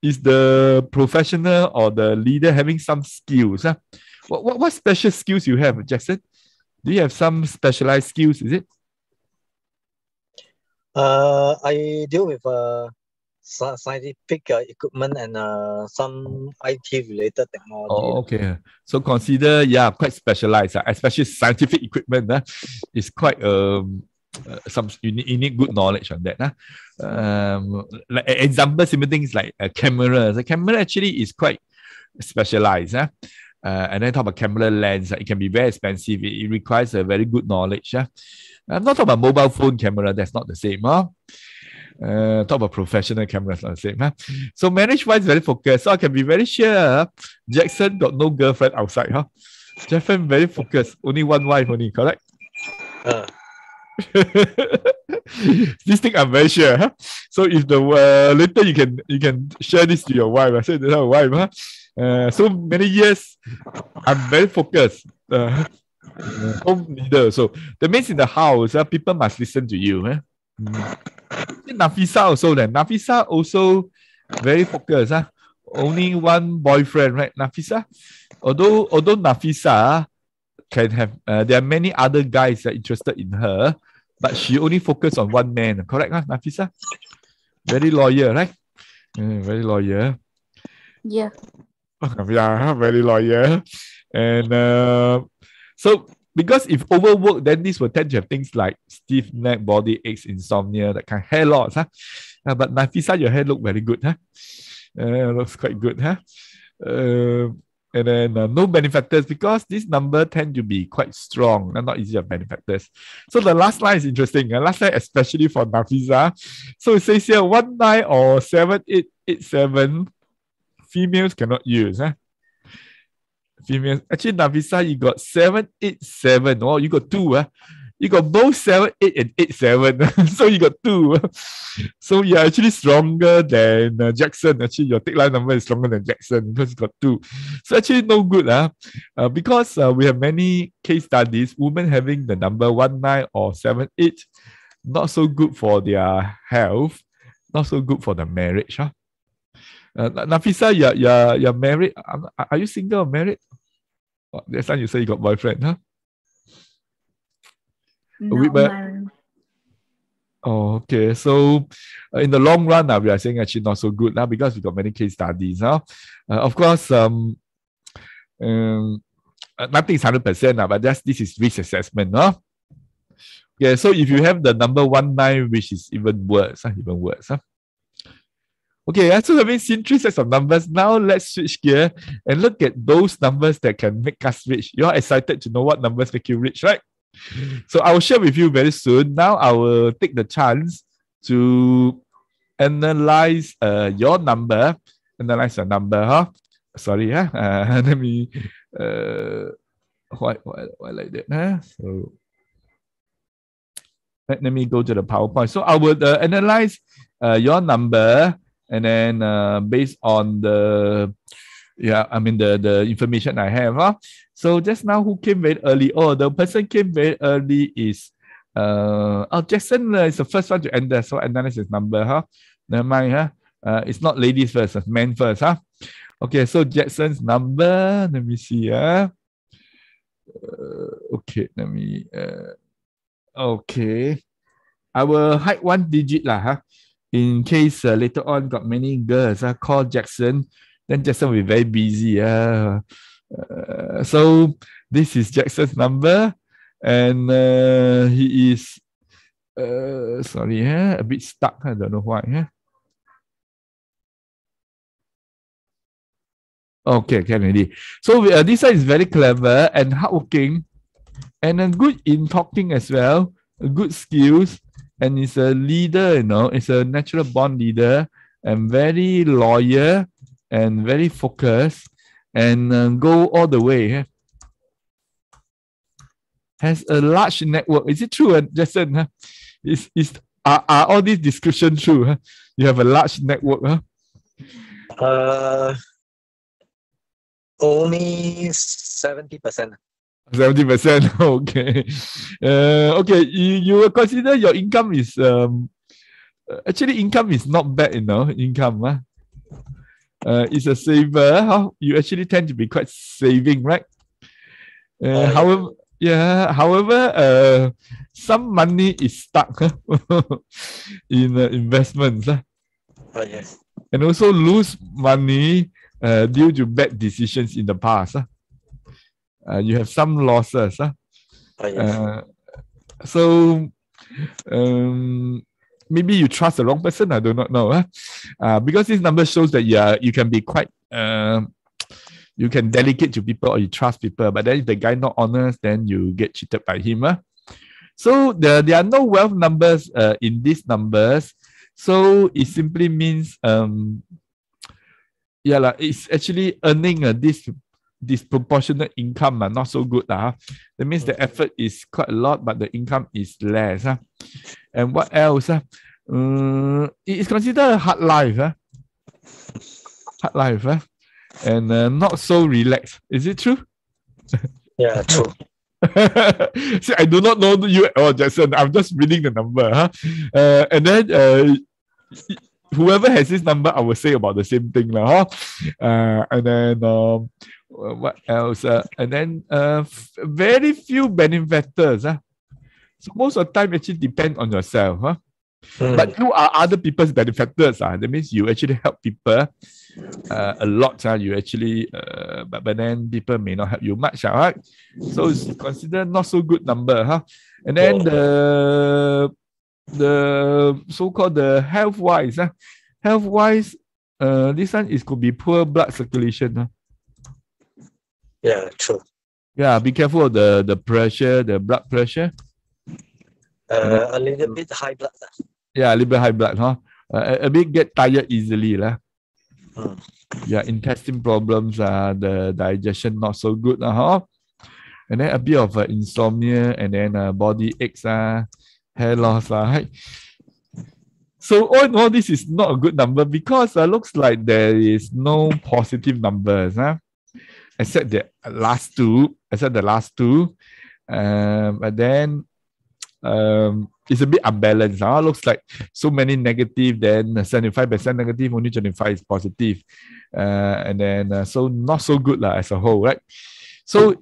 is the professional or the leader having some skills? What special skills you have, Jackson? Do you have some specialized skills, is it? I deal with scientific equipment and some IT related technology. Oh, okay. So consider, quite specialized, especially scientific equipment. Is quite some you need good knowledge on that. Like example, similar things like a camera. The camera actually is quite specialized. And then talk about camera lens. It can be very expensive. It requires a very good knowledge. I'm not talking about mobile phone camera. That's not the same. Talk about professional cameras, not the same. So marriage-wise, very focused. So I can be very sure Jackson got no girlfriend outside. Jackson very focused. Only one wife only, correct? This thing I'm very sure. So if the later you can share this to your wife. I said, "That's our wife." So many years, I'm very focused. Home leader. So that means in the house, people must listen to you. Nafisa also then. Nafisa also very focused. Only one boyfriend, right? Nafisa. Although Nafisa can have, there are many other guys that are interested in her, but she only focused on one man. Correct, Nafisa? Very loyal, right? Very loyal. Yeah. Yeah, very loyal. And so because if overworked, then this will tend to have things like stiff neck, body aches, insomnia, that kind of hair loss. But Nafisa, your hair look very good. Looks quite good. And then no benefactors because this number tend to be quite strong, not easy of benefactors. So the last line is interesting. Last line especially for Nafisa. So it says here 19 or 7887 females cannot use. Females. Actually, Nafisa, you got 787. Oh, you got two. You got both 78 and 87. So you got two. So you're actually stronger than Jackson. Actually, your take line number is stronger than Jackson because you got two. So actually, no good. Because we have many case studies, women having the number 19 or 78, not so good for their health, not so good for the marriage. Nafisa, you're married. Are you single or married? That's time you say you got boyfriend, Oh, okay. So in the long run, we are saying actually not so good now because we got many case studies. Of course, nothing is 100%, but this is risk assessment. Okay, so if you have the number 19, which is even worse. Okay, so having seen three sets of numbers, now let's switch gear and look at those numbers that can make us rich. You're excited to know what numbers make you rich, right? So I will share with you very soon. Now I will take the chance to analyze your number. Analyze your number, Sorry, let me why like that, So let me go to the PowerPoint. So I would analyze your number, and then based on the information I have. So just now, who came very early? Oh, the person came very early is Jackson is the first one to enter. So analyze his number, Never mind, it's not ladies first, it's men first, Okay, so Jackson's number. Let me see, okay, let me. Okay, I will hide one digit in case later on got many girls call Jackson. Then Jackson will be very busy. So this is Jackson's number, and he is sorry, a bit stuck. I don't know why. Okay, can already. So this one is very clever and hardworking, and good in talking as well. Good skills, and is a leader. It's a natural born leader, and very loyal and very focused, and go all the way. Has a large network. Is it true, Jason? Are all these descriptions true? You have a large network. Only 70%. 70%. Okay. Okay. You will consider your income is actually income is not bad. Income. It's a saver. You actually tend to be quite saving, right? However, some money is stuck in investments. Yes. And also lose money due to bad decisions in the past. You have some losses. Yes. So maybe you trust the wrong person. I do not know. Because this number shows that you can be quite you can delegate to people, or you trust people. But then if the guy not honest, then you get cheated by him. So there are no wealth numbers in these numbers. So it simply means it's actually earning this disproportionate income, not so good. That means the effort is quite a lot, but the income is less. And what else? It is considered a hard life. Hard life. And not so relaxed. Is it true? Yeah, true. See, I do not know you at all, Jackson. I'm just reading the number. And then whoever has this number, I will say about the same thing. And then what else? And then very few benefactors. So most of the time actually depend on yourself. But you are other people's benefactors. That means you actually help people a lot. You actually, but then people may not help you much. Right? So it's considered not so good number. And then the so-called the health-wise. Health-wise, this one could be poor blood circulation. Yeah, true. Yeah, be careful of the pressure, the blood pressure. A little bit high blood. Yeah, a little bit high blood, a bit get tired easily. Yeah, intestine problems, the digestion not so good. And then a bit of insomnia, and then body aches, hair loss. Right? So all in all, this is not a good number because looks like there is no positive numbers. Except the last two. But then it's a bit unbalanced. Looks like so many negative, then 75% negative, only 25 is positive. And then so not so good as a whole, right? So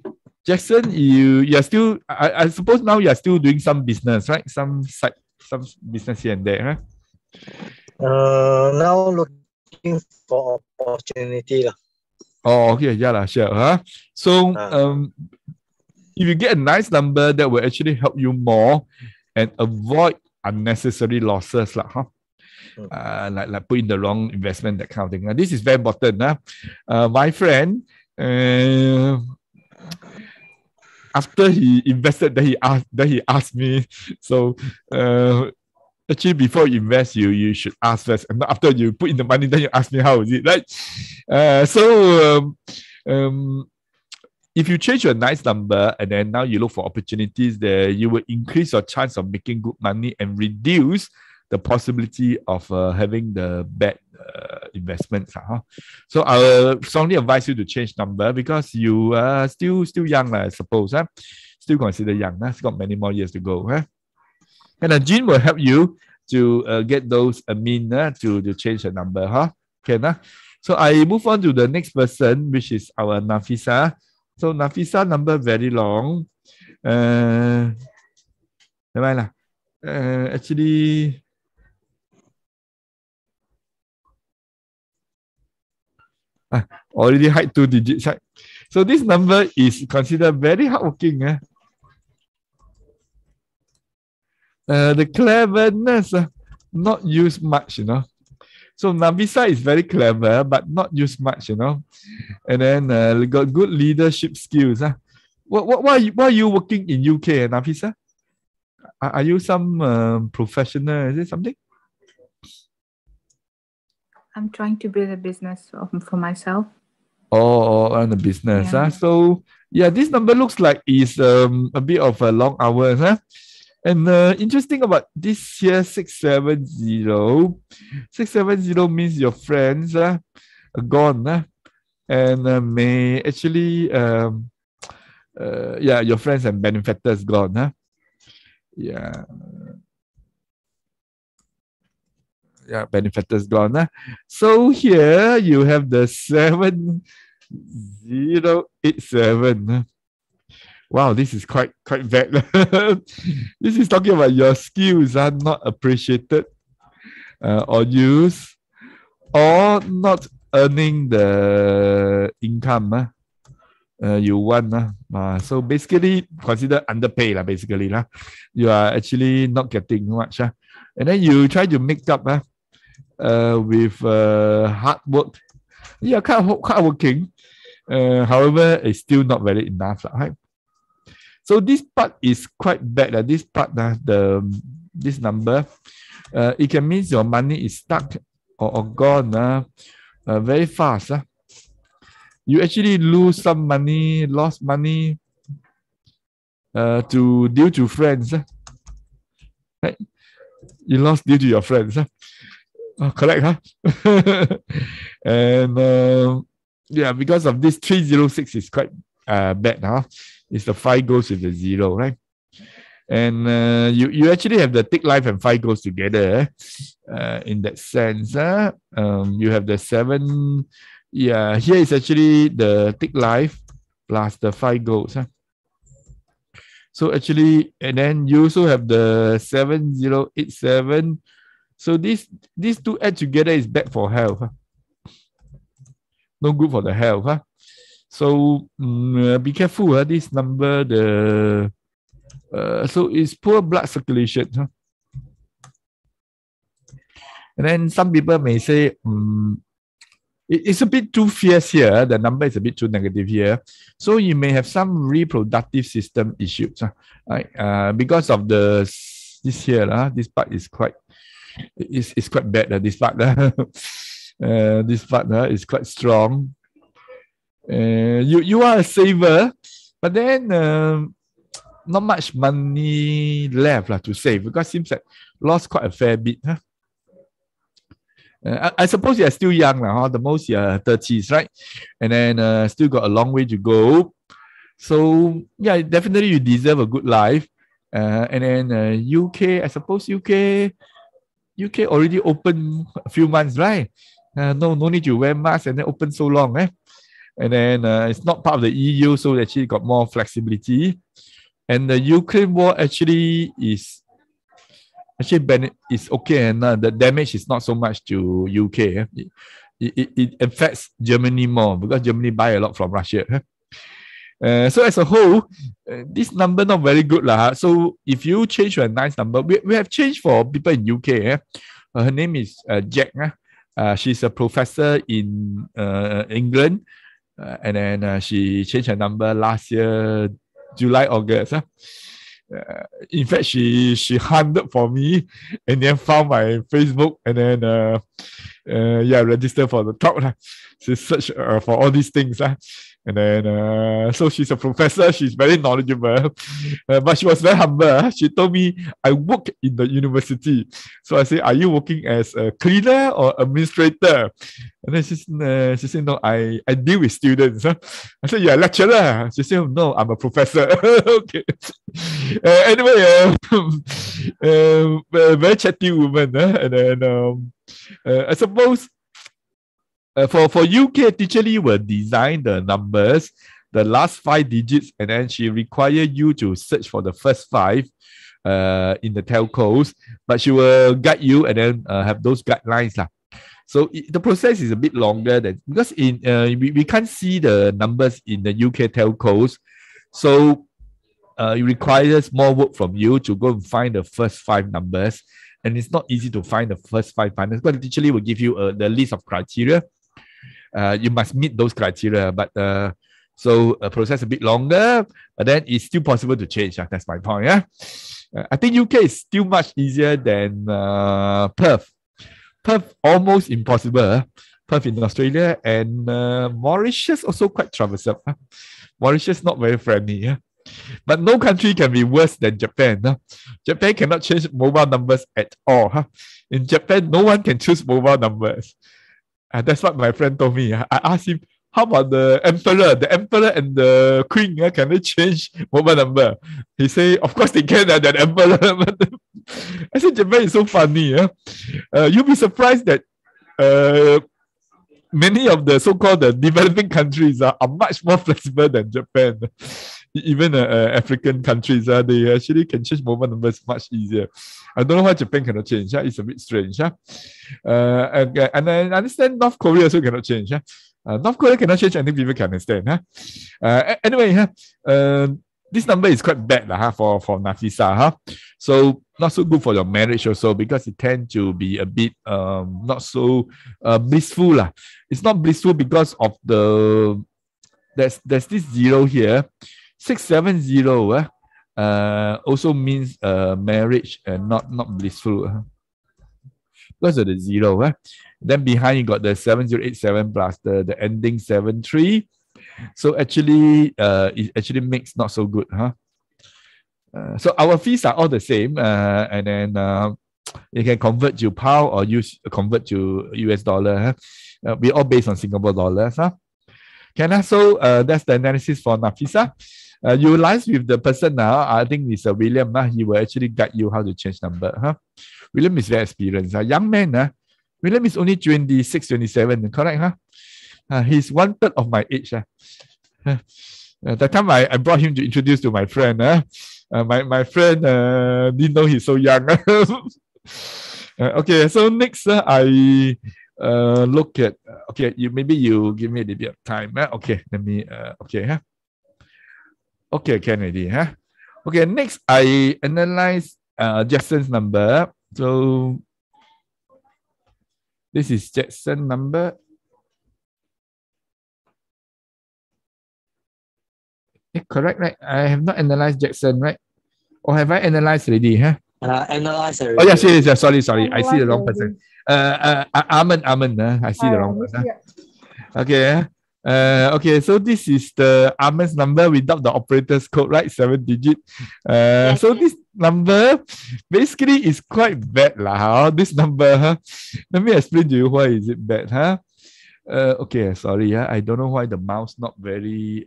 Jackson, you are still, I suppose now you are still doing some business, right? Some business here and there, huh? Now looking for opportunity lah. Oh, okay, yeah, lah, sure, huh? So, if you get a nice number, that will actually help you more and avoid unnecessary losses, lah, huh? Like put in the wrong investment, that kind of thing. This is very important, huh? My friend, after he invested, then he asked me. So, actually, before you invest, you should ask first. And after you put in the money, then you ask me how is it, right? If you change your nice number and then now you look for opportunities there, you will increase your chance of making good money and reduce the possibility of having the bad investments. So I will strongly advise you to change number because you are still young, I suppose. Still considered young. Still got many more years to go. And Jean will help you to get those to change the number. Okay, so I move on to the next person, which is our Nafisa. So Nafisa number very long. Never mind. Actually, already hide 2 digits. So this number is considered very hardworking. The cleverness not used much, So Nafisa is very clever, but not used much, And then got good leadership skills. Why are you working in UK, Nafisa? Are you some professional? Is it something? I'm trying to build a business for myself. Oh, on the business. Yeah. So yeah, this number looks like is a bit of a long hours. And interesting about this here 670. 670 means your friends are gone. And may actually your friends and benefactors gone. Yeah. Yeah, benefactors gone. So here you have the 7087. Wow, this is quite bad. This is talking about your skills are not appreciated or used or not earning the income you want. So basically consider underpay basically. You are actually not getting much. And then you try to make up with hard work. Yeah, kind of hardworking. However, it's still not very enough. Right? So this part is quite bad. This part, this number, it can mean your money is stuck or gone very fast. You actually lose some money, lost money due to friends. Right? You lost due to your friends. Correct, And because of this 306 is quite bad. It's the 5 goes with the 0, right? And you actually have the tick life and 5 goes together. In that sense, you have the 7. Yeah, here is actually the tick life plus the 5 goals. So actually, and then you also have the 7087. So these 2 add together is bad for health. No good for the health. So be careful. This number, so it's poor blood circulation. And then some people may say, it's a bit too fierce here. The number is a bit too negative here. So you may have some reproductive system issues. Right? Because of this here, this part is quite, it's quite bad. This part, this part is quite strong. You are a saver, but then not much money left to save because it seems like lost quite a fair bit. I suppose you are still young now. The most you are 30s, right? And then still got a long way to go. So yeah, definitely you deserve a good life. And then UK, I suppose UK already open a few months, right? No need to wear mask and then open so long, And then it's not part of the EU, so actually got more flexibility. And the Ukraine war actually is okay, and the damage is not so much to UK. It affects Germany more because Germany buy a lot from Russia. So as a whole, this number not very good lah. So if you change to a nice number, we have changed for people in UK. Her name is Jack. She's a professor in England, and then she changed her number last year, July, August. In fact, she hunted for me and then found my Facebook and then registered for the talk. She searched for all these things. And then, so she's a professor. She's very knowledgeable, but she was very humble. She told me, I work in the university. So I said, are you working as a cleaner or administrator? And then she said, no, I deal with students. I said, you're a lecturer. She said, no, I'm a professor. Okay. Anyway, very chatty woman. And then I suppose for UK, Teacher Lee will design the numbers, the last 5 digits, and then she require you to search for the first 5 in the telcos, but she will guide you and then have those guidelines lah. So the process is a bit longer because we can't see the numbers in the UK telcos, so it requires more work from you to go and find the first 5 numbers, and it's not easy to find the first 5 numbers. But Teacher Lee will give you the list of criteria. You must meet those criteria, but so a process a bit longer, but then it's still possible to change. That's my point. I think UK is still much easier than Perth. Perth almost impossible. Perth in Australia, and Mauritius also quite troublesome. Mauritius not very friendly. But no country can be worse than Japan. Japan cannot change mobile numbers at all. In Japan, no one can choose mobile numbers. That's what my friend told me. I asked him, how about the emperor? The emperor and the queen, can they change mobile number? He said, of course they can, that emperor. I said, Japan is so funny. You'll be surprised that many of the so-called developing countries are much more flexible than Japan. Even African countries, they actually can change mobile numbers much easier. I don't know why Japan cannot change. It's a bit strange. And I understand North Korea also cannot change. North Korea cannot change, I think people can understand. Anyway, this number is quite bad for Nafisa. So not so good for your marriage also, because it tends to be a bit not so blissful. It's not blissful because of there's this 0 here. 670 also means marriage and not blissful. Because of the 0. Then behind you got the 7087 plus the ending 73. So actually, it actually makes not so good. So our fees are all the same, and then you can convert to pound or convert to US dollar. We all based on Singapore dollars. So that's the analysis for Nafisa. You liaise with the person now. I think it's William. He will actually guide you how to change number. William is very experienced. Young man. William is only 26, 27. Correct? He's 1/3 of my age. That time I brought him to introduce to my friend. My friend didn't know he's so young. Okay, so next I look at. Okay, maybe you give me a little bit of time. Okay, let me. Okay. Okay, can already. Okay, next I analyze Jackson's number. So this is Jackson number. Correct, right? I have not analyzed Jackson, right? Or have I analyzed already? Analyze already. Oh, yes. Sorry. I see the wrong person. Armand. I see the wrong person. Okay. Okay, so this is the Armand's number without the operator's code, right? 7 digit. So this number basically is quite bad lah. This number, let me explain to you why is it bad, okay, sorry, I don't know why the mouse not very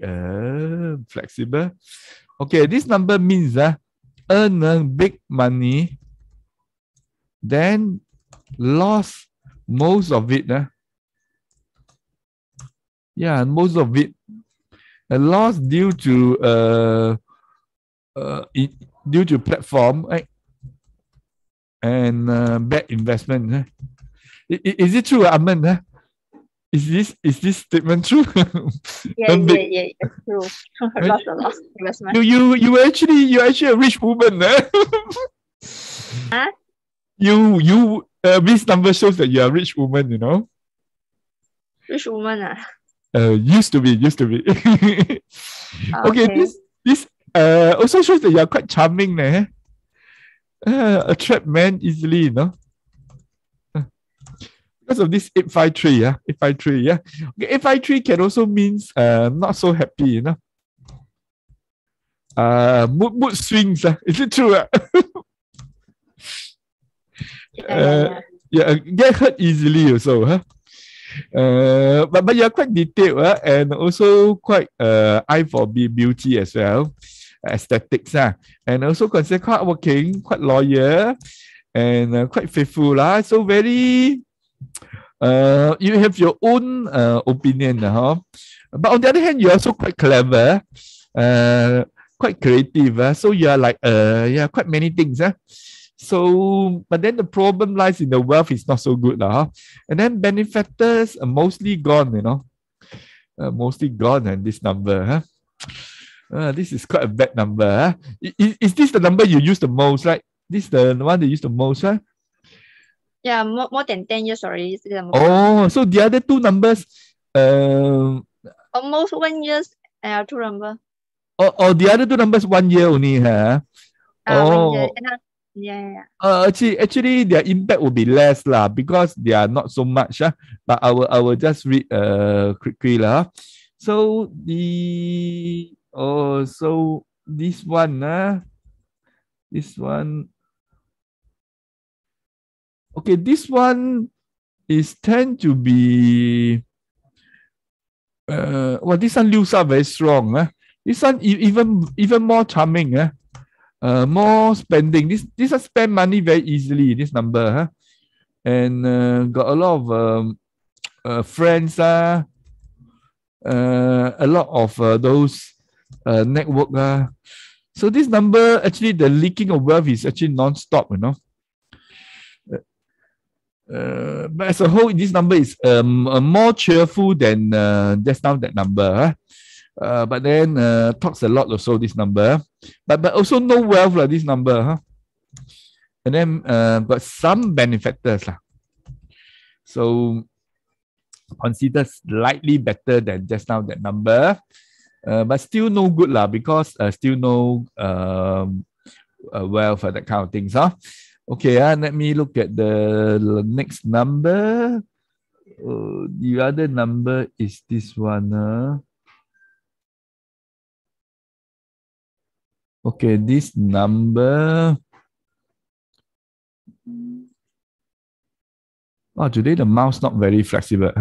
flexible. Okay, this number means earn big money, then lost most of it. Yeah, most of it. A loss due to due to platform, right? And bad investment. Is it true, Aman? Is this statement true? Yeah, true. Right? Lots of loss investment. You're actually a rich woman. Huh? This number shows that you're a rich woman, you know. Rich woman. Used to be. Okay, this also shows that you're quite charming, attract men easily, you know. Because of this 853, 853, yeah. Okay, 853 can also means not so happy, you know. Mood swings, is it true? Yeah, get hurt easily also, huh? But you're quite detailed, and also quite eye for beauty as well, aesthetics, and also consider quite working, quite loyal, and quite faithful, so very. You have your own opinion, but on the other hand, you're also quite clever, quite creative, so you're like quite many things, So, but then the problem lies in the wealth is not so good, and then benefactors are mostly gone, you know, mostly gone, and this number, this is quite a bad number. Is this the number you use the most, right? This is the one you use the most, right? Yeah, more than 10 years already. Oh, so the other two numbers, almost 1 year, two number. Oh, the other two numbers 1 year only, huh? 1 year. Yeah. Actually, their impact will be less lah because they are not so much. But I will just read quickly lah. So this one, this one. Okay, this one is tend to be this one Liu Sha very strong. This one even more charming. More spending. This one spend money very easily. This number, and got a lot of friends. A lot of those network. So this number actually the leaking of wealth is actually non-stop. You know. But as a whole, this number is more cheerful than just now that number. But then talks a lot also this number. But also no wealth this number. And then got some benefactors. So consider slightly better than just now that number. But still no good because still no wealth that kind of things. Okay, let me look at the next number. The other number is this one. Okay, this number. Oh, today the mouse not very flexible.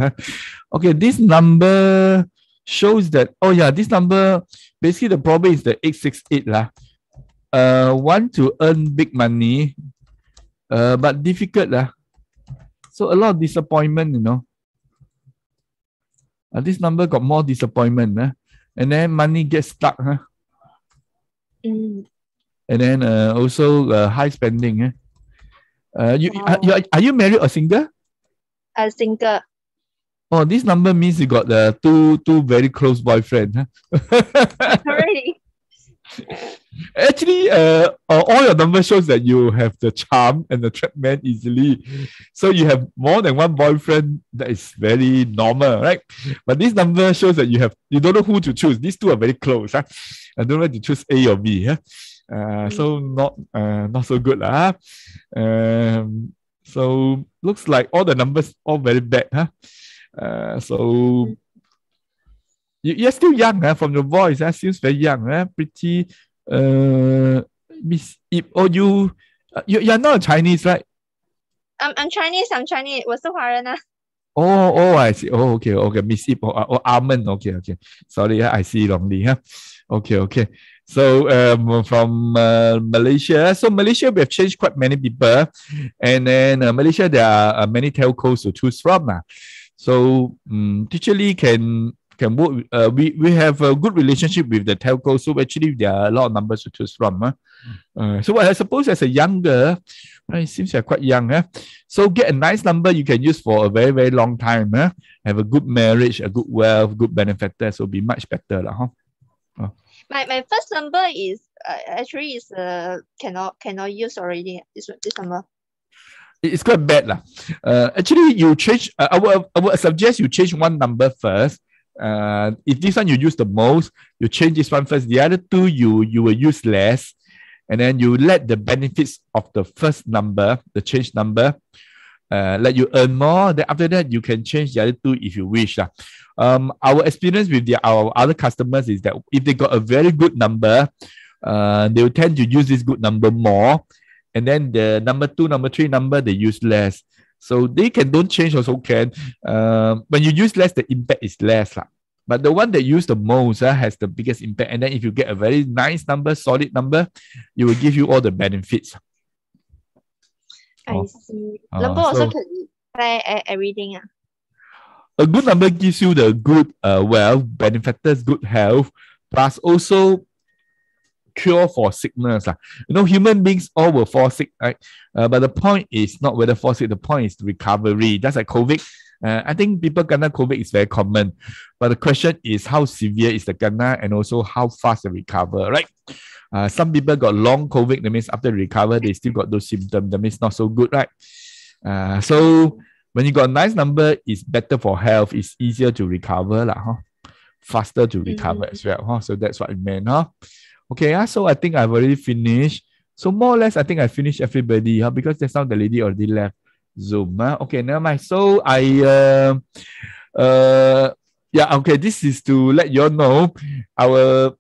Okay, this number shows that. Oh yeah, this number basically the problem is the 868 want to earn big money. But difficult. So a lot of disappointment, you know. This number got more disappointment. And then money gets stuck. And then also high spending. Are you married or single? Single. Oh, this number means you got two very close boyfriends. Already. Actually, all your numbers shows that you have the charm and attract men easily. So you have more than one boyfriend. That is very normal, right? But this number shows that you don't know who to choose. These two are very close. I don't know whether to choose A or B. So not so good. So looks like all the numbers all very bad. So you're still young, from your voice. Seems very young, pretty. Miss Ip, you're not Chinese, right? I'm Chinese. 我是华人啊。Oh, I see. Oh, okay. Miss Ip or Almond. Okay. Sorry, I see wrongly. Okay. So from Malaysia. So Malaysia, we have changed quite many people, and then Malaysia there are many telcos to choose from. So teacher Lee can can work. We have a good relationship with the telco, so actually there are a lot of numbers to choose from. So I suppose as a younger, it seems you're quite young. So get a nice number you can use for a very, very long time. Have a good marriage, a good wealth, good benefactor, so be much better. My first number is actually is cannot use already. This number. It's quite bad. Actually, you change. I would suggest you change one number first. If this one you use the most, you change this one first. The other two you will use less. And then you let the benefits of the first number, the change number, let you earn more. Then after that, you can change the other two if you wish. Our experience with our other customers is that if they got a very good number, they will tend to use this good number more. And then the number 2, number 3 number, they use less. So they don't change also can. When you use less, the impact is less. But the one that you use the most has the biggest impact. And then if you get a very nice number, solid number, it will give you all the benefits. I see. Number also can buy everything. A good number gives you the good wealth, benefactors, good health, plus also cure for sickness. Human beings all will fall sick, right? But the point is not whether fall sick, the point is recovery. That's like COVID. I think people kena COVID is very common, but the question is how severe is the kena and also how fast they recover, right? Some people got long COVID, that means after they recover, they still got those symptoms, that means not so good, right? So when you got a nice number, it's better for health, it's easier to recover, faster to recover as well. So that's what I meant. Okay, so I think I've already finished. So more or less, I think I finished everybody because just now the lady already left Zoom. Okay, never mind. So this is to let you all know our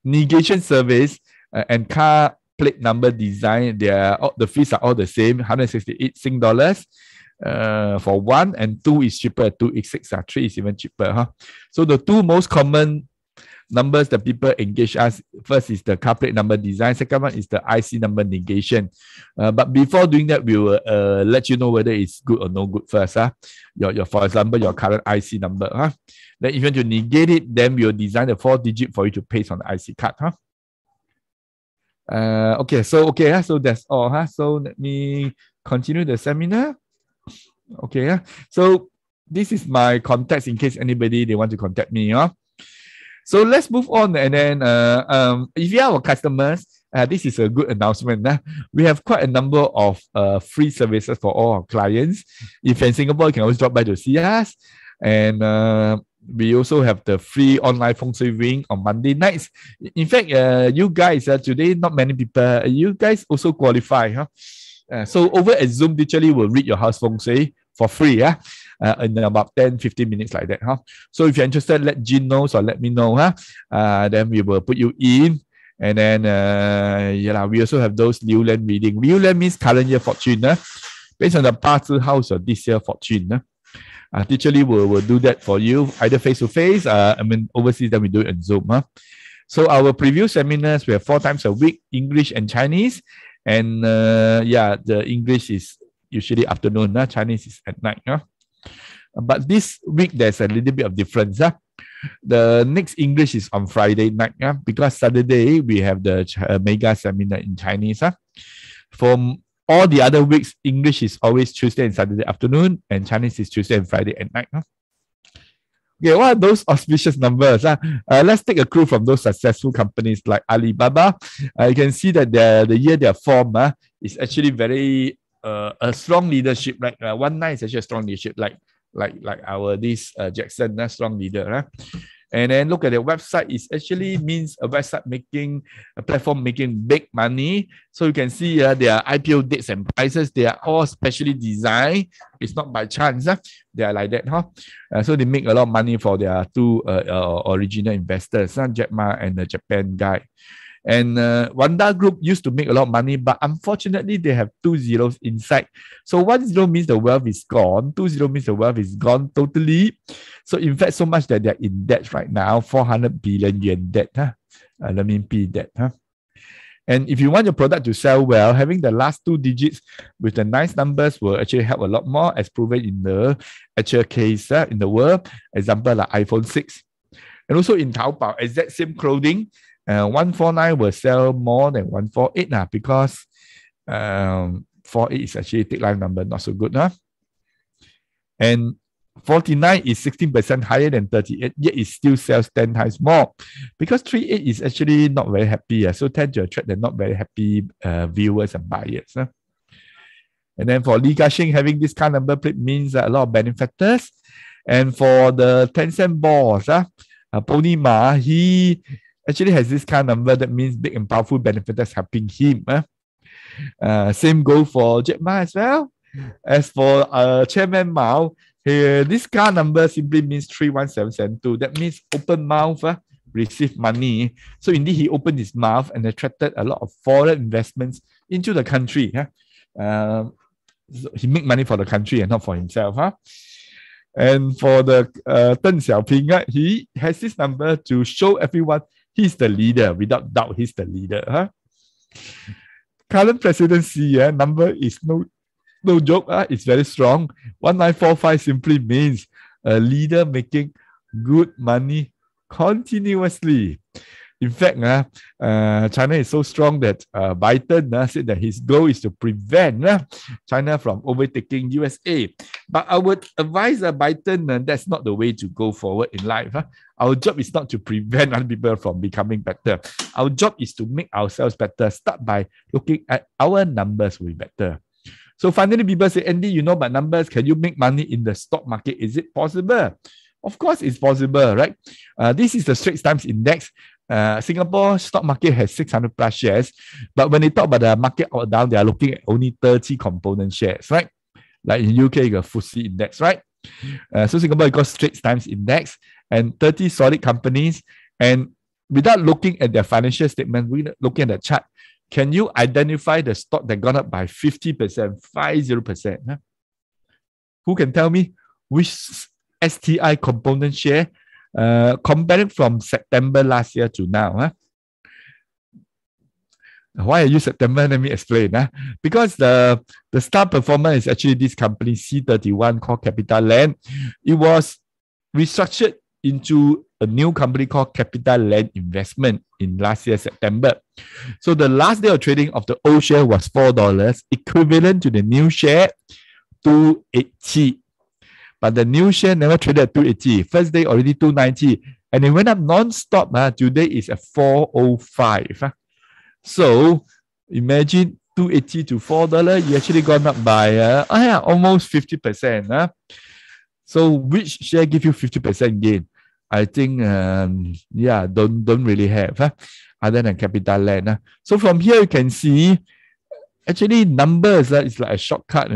negation service and car plate number design. The fees are all the same, 168 Sing dollars. For 1 and 2 is cheaper, 286, 3 is even cheaper. So the two most common numbers that people engage us, first is the car plate number design, second one is the IC number negation. But before doing that, we will let you know whether it's good or no good first. Your for example, your current IC number. Then if you want to negate it, then we'll design the 4-digit for you to paste on the IC card. So that's all. So let me continue the seminar. Okay, so this is my contacts in case anybody they want to contact me. So let's move on, and then if you are our customers, this is a good announcement. We have quite a number of free services for all our clients. If you're in Singapore, you can always drop by to see us. And we also have the free online feng shui ring on Monday nights. In fact, you guys, today, not many people, you guys also qualify. So over at Zoom, literally will read your house feng shui for free. In about 10-15 minutes like that. So if you're interested, let Jean know or let me know. Then we will put you in. And then we also have those Liu Lan reading. Liu Lan means current year fortune. Based on the past house or this year fortune. Literally will do that for you, either face to face. Overseas, then we do it on Zoom. So our preview seminars, we have 4 times a week, English and Chinese. And the English is usually afternoon. Chinese is at night. But this week, there's a little bit of difference. The next English is on Friday night, because Saturday, we have the mega seminar in Chinese. For all the other weeks, English is always Tuesday and Saturday afternoon, and Chinese is Tuesday and Friday at night. Okay, what are those auspicious numbers? Let's take a clue from those successful companies like Alibaba. You can see that the year they are formed is actually very a strong leadership. Like 19 is actually a strong leadership, like our Jackson, strong leader. And then look at the website. It actually means a website a platform making big money. So you can see their IPO dates and prices. They are all specially designed. It's not by chance. They are like that. So they make a lot of money for their 2 original investors, Jack Ma and the Japan guy. And Wanda Group used to make a lot of money, but unfortunately, they have 2 zeros inside. So 10 means the wealth is gone. 20 means the wealth is gone totally. So in fact, so much that they're in debt right now, 400 billion yuan debt. Renminbi debt. And if you want your product to sell well, having the last 2 digits with the nice numbers will actually help a lot more, as proven in the actual case in the world. Example like iPhone 6. And also in Taobao, exact same clothing, 149 will sell more than 148 because 48 is actually a tick line number, not so good. And 49 is 16% higher than 38, yet it still sells 10 times more because 38 is actually not very happy. So tend to attract the not very happy viewers and buyers. And then for Li Ka-shing, having this kind of number plate means a lot of benefactors. And for the Tencent boss, Pony Ma, he actually has this kind of number that means big and powerful benefactors helping him. Same go for Jack Ma as well. As for Chairman Mao, this car number simply means 31772. That means open mouth, receive money. So indeed, he opened his mouth and attracted a lot of foreign investments into the country. So he make money for the country and not for himself. And for the Deng Xiaoping, he has this number to show everyone he's the leader. Without doubt, he's the leader. Current presidency number is no joke, it's very strong. 1945 simply means a leader making good money continuously. In fact, China is so strong that Biden said that his goal is to prevent China from overtaking USA. But I would advise Biden that's not the way to go forward in life. Our job is not to prevent other people from becoming better. Our job is to make ourselves better. Start by looking at our numbers will be better. So finally, people say, Andy, you know about numbers. Can you make money in the stock market? Is it possible? Of course, it's possible, right? This is the Straits Times Index. Singapore stock market has 600 plus shares. But when they talk about the market up or down, they are looking at only 30 component shares, right? Like in UK, you got FTSE Index, right? So Singapore got Straits Times Index and 30 solid companies. And without looking at their financial statement, we're looking at the chart. Can you identify the stock that gone up by 50%, 50%? Who can tell me which STI component share comparing from September last year to now? Why are you September? Let me explain. Because the star performer is actually this company C31 called CapitaLand. It was restructured into a new company called CapitaLand Investment in last year, September. So the last day of trading of the old share was $4, equivalent to the new share, 280. But the new share never traded at 280. First day already 290. And it went up non-stop. Today is at 405. So imagine 280 to $4, you actually gone up by almost 50%. So which share give you 50% gain? I think, don't really have other than CapitaLand. So from here you can see, actually numbers is like a shortcut,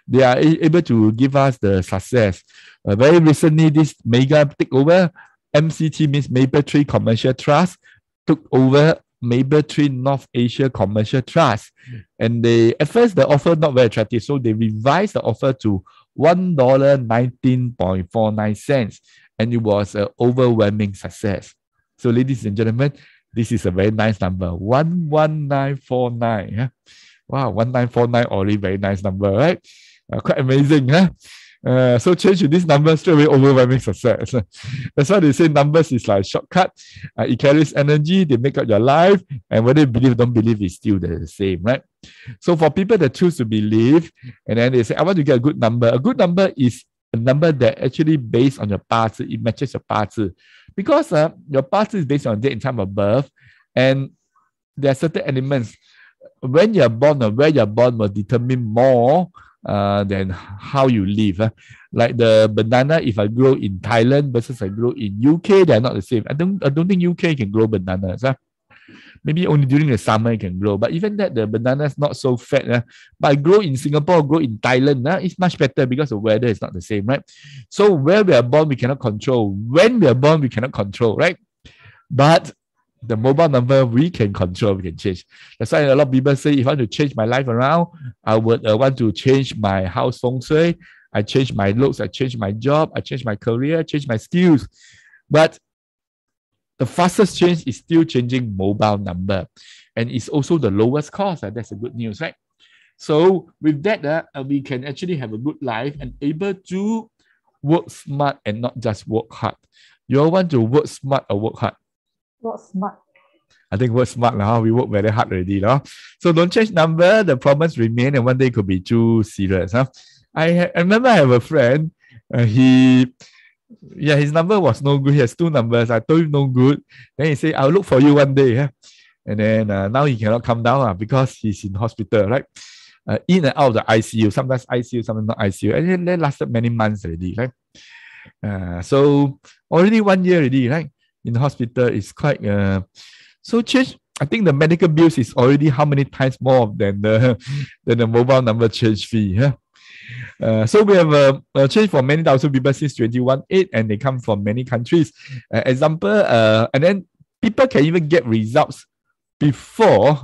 They are able to give us the success. Very recently, this mega takeover, MCT means Mapletree Commercial Trust, took over Mapletree North Asia Commercial Trust. And at first the offer not very attractive, so they revised the offer to $1.19.49. And it was an overwhelming success. So ladies and gentlemen, this is a very nice number, 11949. Wow, 1949 already very nice number, right? Quite amazing. So change to this number, straight away overwhelming success. That's why they say numbers is like a shortcut. It carries energy, they make up your life, and whether you believe or don't believe is still the same, right? So for people that choose to believe, and then they say, I want to get a good number. A good number is a number that actually based on your parts, it matches your parts. Because your parts is based on date and time of birth, and there are certain elements. When you're born or where you're born will determine more than how you live. Like the banana, if I grow in Thailand versus I grow in UK, they're not the same. I don't think UK can grow bananas. Maybe only during the summer it can grow. But even that, the banana is not so fat. But I grow in Singapore, grow in Thailand, it's much better because the weather is not the same, right? So where we are born, we cannot control. When we are born, we cannot control, right? But the mobile number, we can control, we can change. That's why a lot of people say, if I want to change my life around, I would want to change my house feng shui. I change my looks, I change my job, I change my career, I change my skills. But the fastest change is still changing mobile number. and it's also the lowest cost. That's a good news, right? So with that, we can actually have a good life and able to work smart and not just work hard. You all want to work smart or work hard? Work smart. I think work smart now. We work very hard already, no? So don't change number. The problems remain, and one day could be too serious. Huh? I remember I have a friend. His number was no good. He has 2 numbers. I told him no good. Then he said, "I'll look for you one day." Huh? And then now he cannot come down because he's in hospital, right? In and out of the ICU. Sometimes ICU, sometimes not ICU. And that lasted many months already, right? So already 1 year already, right? In the hospital is quite so change. I think the medical bills is already how many times more than the mobile number change fee. Yeah? So we have a change for many thousand people since 2018, and they come from many countries. Example, and then people can even get results before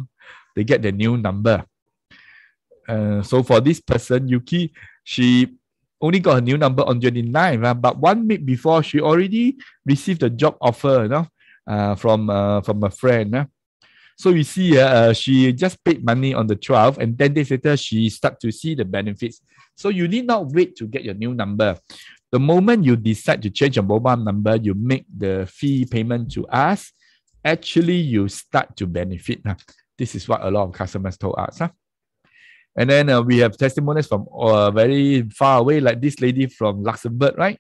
they get the new number. So for this person, Yuki, she only got a new number on 29, but 1 week before, she already received a job offer, from a friend. So you see, she just paid money on the 12th, and 10 days later, she start to see the benefits. So you need not wait to get your new number. The moment you decide to change your mobile number, you make the fee payment to us, actually you start to benefit. This is what a lot of customers told us. And then we have testimonies from very far away, like this lady from Luxembourg, right?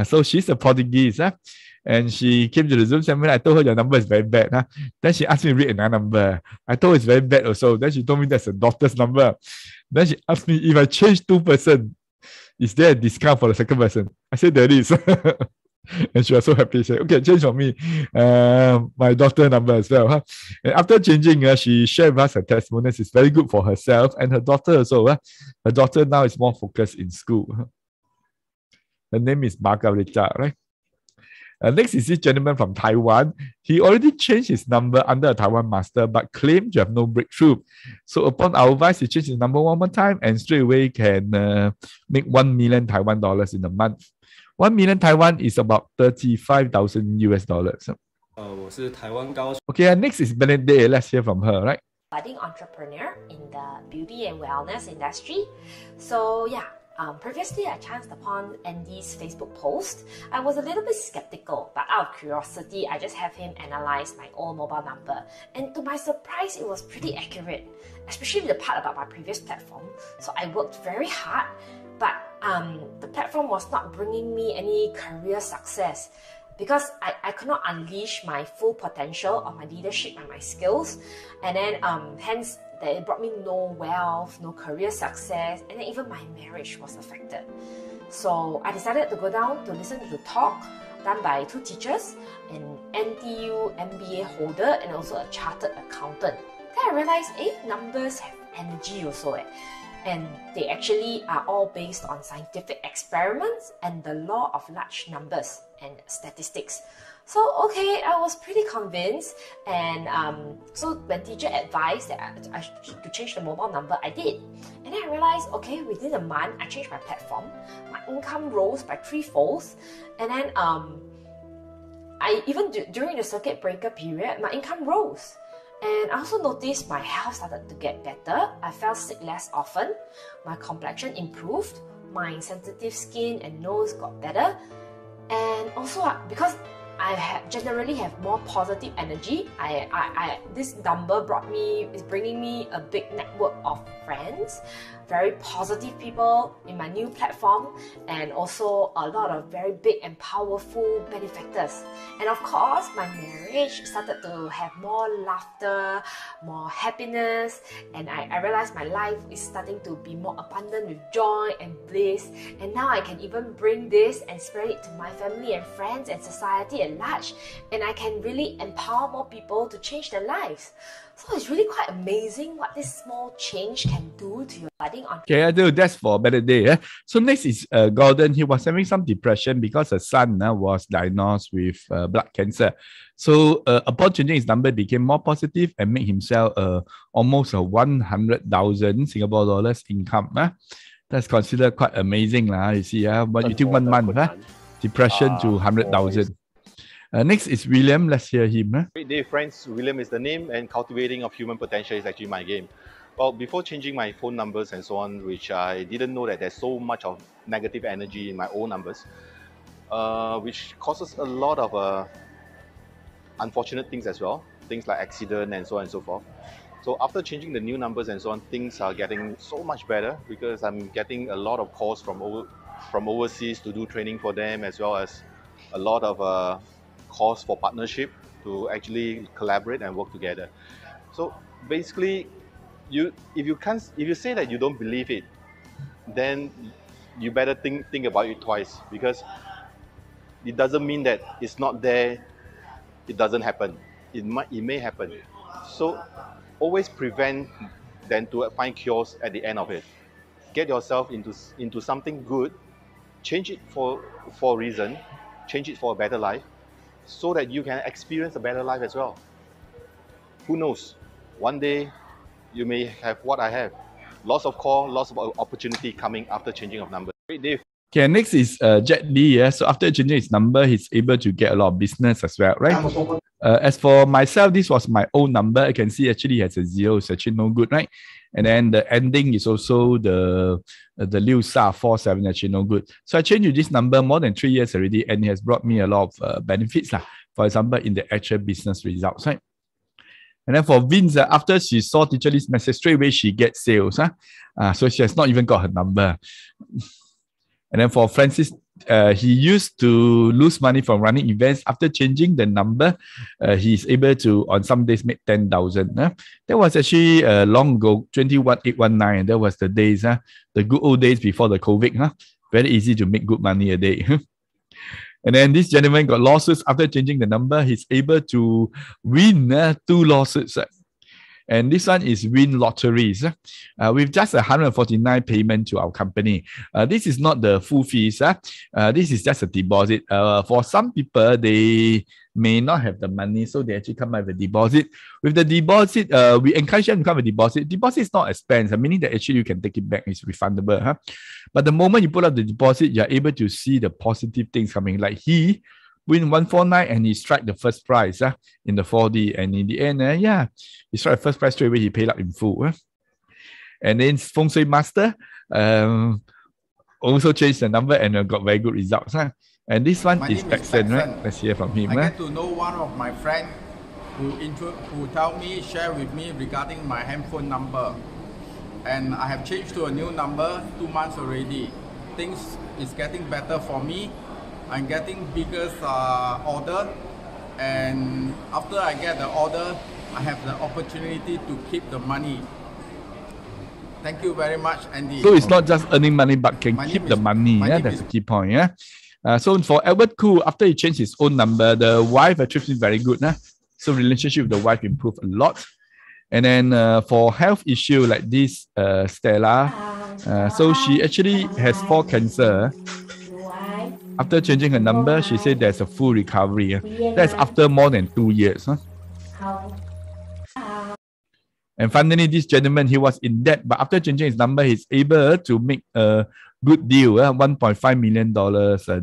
So she's a Portuguese, and she came to the Zoom seminar. I told her your number is very bad. Then she asked me to read another number. I told her it's very bad also. Then she told me that's a daughter's number. Then she asked me, if I change 2 person, is there a discount for the second person? I said there is. And she was so happy. She said, okay, change for me. My daughter number as well. And after changing, she shared with us her testimonies. It's very good for herself and her daughter also. Her daughter now is more focused in school. Her name is Margarita, right? Next is this gentleman from Taiwan. He already changed his number under a Taiwan master, but claimed to have no breakthrough. So upon our advice, he changed his number 1 more time and straight away can make 1 million Taiwan dollars in a month. 1 million Taiwan is about 35,000 US dollars. Okay, next is Benedict. Let's hear from her, right? Budding entrepreneur in the beauty and wellness industry. So yeah, previously I chanced upon Andy's Facebook post. I was a little bit skeptical, but out of curiosity, I just have him analyze my old mobile number. And to my surprise, it was pretty accurate, especially with the part about my previous platform. So I worked very hard, but the platform was not bringing me any career success because I could not unleash my full potential of my leadership and my skills. And then hence, it brought me no wealth, no career success, and then even my marriage was affected. So I decided to go down to listen to the talk done by 2 teachers, an NTU MBA holder and also a chartered accountant. Then I realized, numbers have energy also. And they actually are all based on scientific experiments and the law of large numbers and statistics. So, okay, I was pretty convinced, and so when teacher advised that I should to change the mobile number, I did. And then I realized, okay, within a month, I changed my platform. My income rose by 3-fold, and then I even during the circuit breaker period, my income rose. And I also noticed my health started to get better. I fell sick less often. My complexion improved. My sensitive skin and nose got better. And also because I generally have more positive energy, this number is bringing me a big network of friends, very positive people in my new platform, and also a lot of very big and powerful benefactors. And of course, my marriage started to have more laughter, more happiness, and I realized my life is starting to be more abundant with joy and bliss. And now I can even bring this and spread it to my family and friends and society at large. And I can really empower more people to change their lives. So it's really quite amazing what this small change can do to your budding entrepreneur. Okay, that's for a better day. So next is Gordon. He was having some depression because his son was diagnosed with blood cancer. So upon changing his number, became more positive and made himself almost 100,000 Singapore dollars income. That's considered quite amazing. You see, but you think 1 month, depression to 100,000. Next is William. Let's hear him. Great day, friends. William is the name, and cultivating of human potential is actually my game. Well, before changing my phone numbers and so on, which I didn't know that there's so much of negative energy in my old numbers, which causes a lot of unfortunate things as well, things like accident and so on and so forth. So after changing the new numbers and so on, things are getting so much better because I'm getting a lot of calls from overseas to do training for them, as well as a lot of calls for partnership to actually collaborate and work together. So basically, if you say that you don't believe it, then you better think about it twice, because it doesn't mean that it's not there, it doesn't happen. It may happen. So always prevent than to find cures at the end of it. Get yourself into something good, change it for a reason, change it for a better life, so that you can experience a better life as well. Who knows? One day you may have what I have. Lots of call, lots of opportunity coming after changing of numbers. Great day. Okay, next is Jet Lee. Yeah? So after changing his number, he's able to get a lot of business as well, right? As for myself, this was my old number. I can see actually it has a 0. It's actually no good, right? And then the ending is also the Liu Sa 47, actually no good. So I changed this number more than 3 years already, and it has brought me a lot of benefits. For example, in the actual business results, right? And then for Vince, after she saw Teacher Lee's message, straight away she gets sales. So she has not even got her number. And then for Francis, he used to lose money from running events. After changing the number, he's able to, on some days, make 10,000. That was actually long ago, 21819. That was the days, the good old days before the COVID. Very easy to make good money a day. And then this gentleman got lawsuits. After changing the number, he's able to win 2 lawsuits. And this one is win lotteries with just 149 payment to our company. This is not the full fees. This is just a deposit. For some people, they may not have the money, so they actually come up with a deposit. With the deposit, we encourage them to come with a deposit. Deposit is not expense, meaning that actually you can take it back. It's refundable. But the moment you put up the deposit, you're able to see the positive things coming. Like he win 149 and he strike the first prize in the 4D, and in the end, he strike the first prize straight away. He paid up in full. And then Feng Shui Master also changed the number and got very good results. And this one is Paxson, right? Let's hear from him. I get to know one of my friends who tell me, share with me regarding my handphone number. And I have changed to a new number 2 months already. Things is getting better for me. I'm getting bigger order, and after I get the order, I have the opportunity to keep the money. Thank you very much, Andy. So it's not just earning money, but can keep the money. That's the key point. So for Albert Khoo, after he changed his own number, the wife treats him very good. So relationship with the wife improved a lot. And then for health issue like this, Stella, so she actually has 4 cancer. After changing her number, she said there's a full recovery. That's after more than 2 years. And finally, this gentleman, he was in debt, but after changing his number, he's able to make a good deal, $1.5 million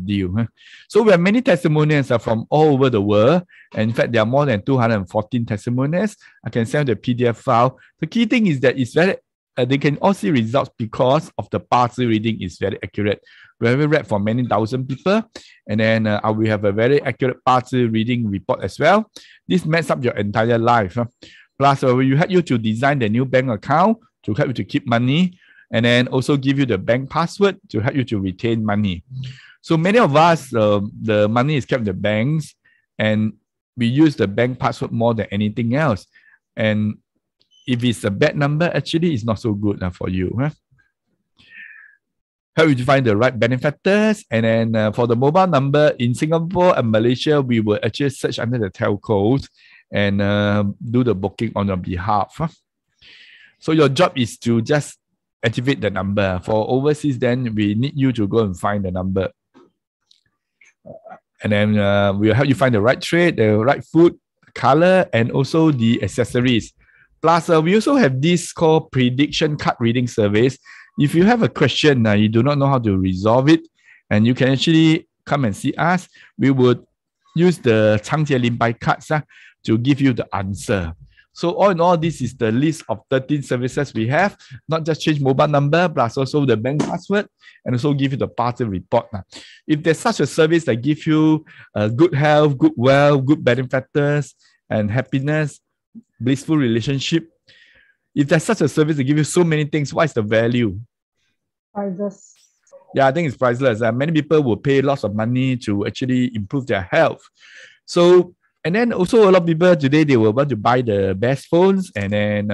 deal. So we have many testimonials from all over the world. And in fact, there are more than 214 testimonials. I can send the PDF file. The key thing is that it's very they can all see results because of the parts reading is very accurate. We have read for many thousand people, and then we have a very accurate parts reading report as well. This maps up your entire life. Plus, we help you to design the new bank account to help you to keep money, and then also give you the bank password to help you to retain money. So many of us, the money is kept in the banks, and we use the bank password more than anything else. And if it's a bad number, actually, it's not so good for you. Help you to find the right benefactors. And then for the mobile number in Singapore and Malaysia, we will actually search under the telcos and do the booking on your behalf. So your job is to just activate the number. For overseas, then we need you to go and find the number. And then we'll help you find the right trade, the right food, color, and also the accessories. Plus, we also have this called prediction card reading surveys. If you have a question, you do not know how to resolve it, and you can actually come and see us. We would use the 长节零白 cards to give you the answer. So all in all, this is the list of 13 services we have. Not just change mobile number, plus also the bank password, and also give you the party report. If there's such a service that give you good health, good wealth, good benefactors, and happiness, blissful relationship, if there's such a service that give you so many things, what is the value? Priceless. Yeah, I think it's priceless. Many people will pay lots of money to actually improve their health. So, and then also a lot of people today, they will want to buy the best phones, and then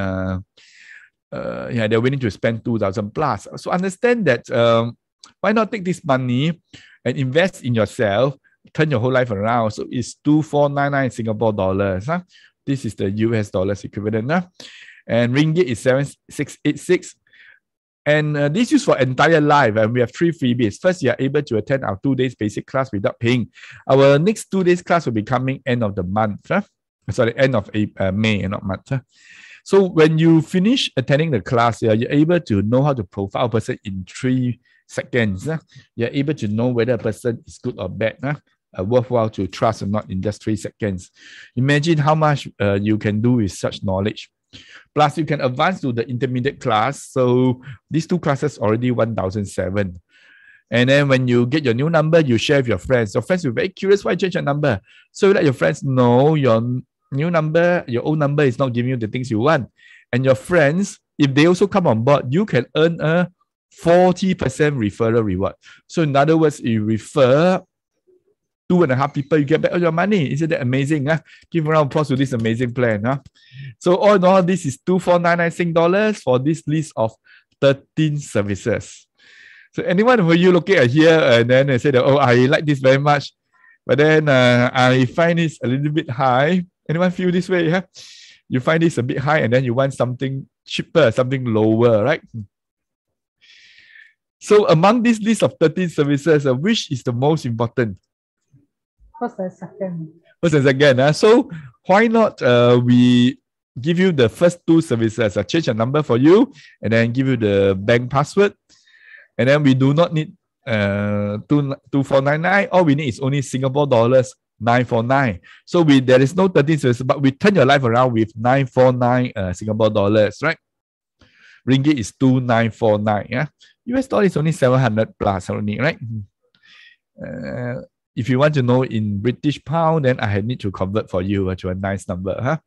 they're willing to spend 2,000 plus. So understand that why not take this money and invest in yourself, turn your whole life around. So it's 2,499 Singapore dollars. This is the US dollars equivalent. And ringgit is 7,686. And this is for entire life, and we have 3 freebies. First, you are able to attend our 2 days basic class without paying. Our next 2 days class will be coming end of the month. Sorry, end of May, not month. So when you finish attending the class, you're able to know how to profile a person in 3 seconds. You're able to know whether a person is good or bad, worthwhile to trust or not in just 3 seconds. Imagine how much you can do with such knowledge. Plus, you can advance to the intermediate class. So these 2 classes already 1,007. And then when you get your new number, you share with your friends. Your friends will be very curious why you change your number. So you let your friends know your new number, your old number is not giving you the things you want. And your friends, if they also come on board, you can earn a 40% referral reward. So in other words, you refer 2.5 people, you get back all your money. Isn't that amazing? Give a round of applause to this amazing plan. So all in all, this is 2,499 Sing dollars for this list of 13 services. So anyone who you looking at here and then they say that, oh, I like this very much, but then I find this a little bit high. Anyone feel this way? You find this a bit high and then you want something cheaper, something lower, right? So among this list of 13 services, which is the most important? First and second. First and second. So why not we give you the first 2 services, change a number for you, and then give you the bank password. And then we do not need 2,499. All we need is only Singapore dollars 949. So there is no 13 services, but we turn your life around with 949 Singapore dollars, right? Ringgit is 2,949. Yeah, US dollar is only 700 plus only, right? If you want to know in British pound, then I need to convert for you to a nice number.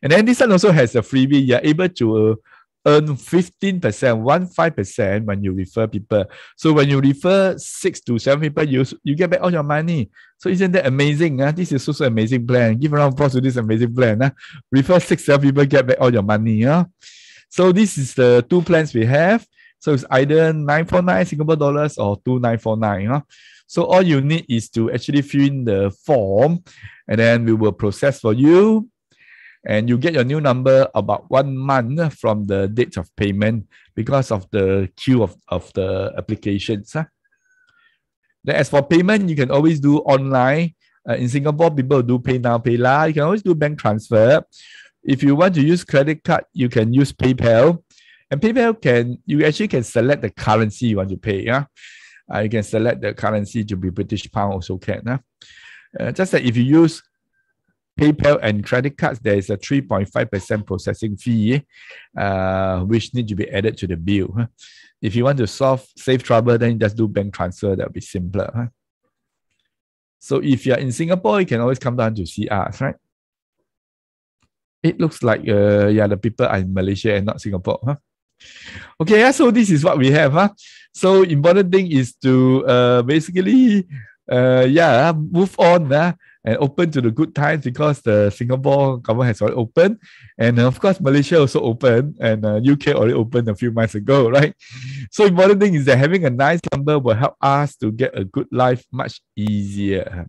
And then this one also has a freebie. You're able to earn 15% when you refer people. So when you refer 6 to 7 people, you get back all your money. So isn't that amazing? This is also an amazing plan. Give a round of applause to this amazing plan. Refer 6, 7 people, get back all your money. So this is the 2 plans we have. So it's either 949 Singapore dollars or 2,949. So all you need is to actually fill in the form, and then we will process for you. And you get your new number about 1 month from the date of payment because of the queue of the applications. Then as for payment, you can always do online. In Singapore, people do Pay Now, Pay La. You can always do bank transfer. If you want to use credit card, you can use PayPal. And PayPal you actually can select the currency you want to pay. You can select the currency to be British pound also can. Just that if you use PayPal and credit cards, there is a 3.5% processing fee, which needs to be added to the bill. If you want to save trouble, then just do bank transfer. That will be simpler. So if you're in Singapore, you can always come down to see us, right? It looks like the people are in Malaysia and not Singapore. Okay, so this is what we have. So important thing is to basically move on and open to the good times, because the Singapore government has already opened, and of course Malaysia also opened, and UK already opened a few months ago, right? So important thing is that having a nice number will help us to get a good life much easier.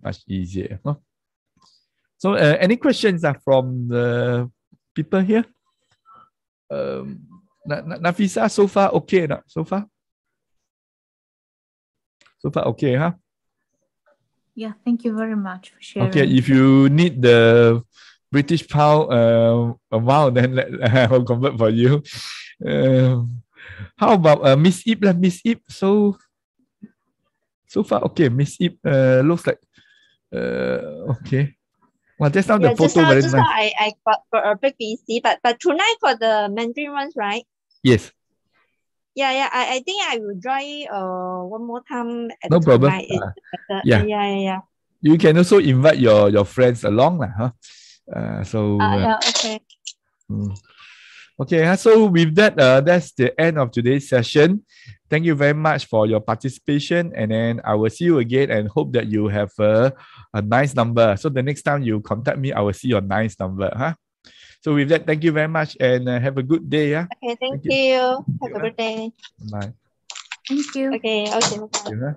So any questions from the people here? Nafisa, so far okay? So far okay, huh? Yeah, thank you very much for sharing. Okay, if you need the British pound amount, then I'll convert for you. How about Miss Ip? Miss Ip, so far okay. Miss Ip looks like Okay. Well, just now the Yeah, photo very just now nice. I got a bit busy, but tonight for the Mandarin ones, right? Yes. Yeah. I think I will try one more time at No problem. tonight. Yeah. Yeah. You can also invite your friends along, huh? Okay. Okay, so with that, that's the end of today's session. Thank you very much for your participation, and then I will see you again and hope that you have a nice number. So the next time you contact me, I will see your nice number. Huh? So with that, thank you very much and have a good day. Yeah. Okay, thank you. Have a you, good day. Bye. Thank you. Okay. Thank you, huh?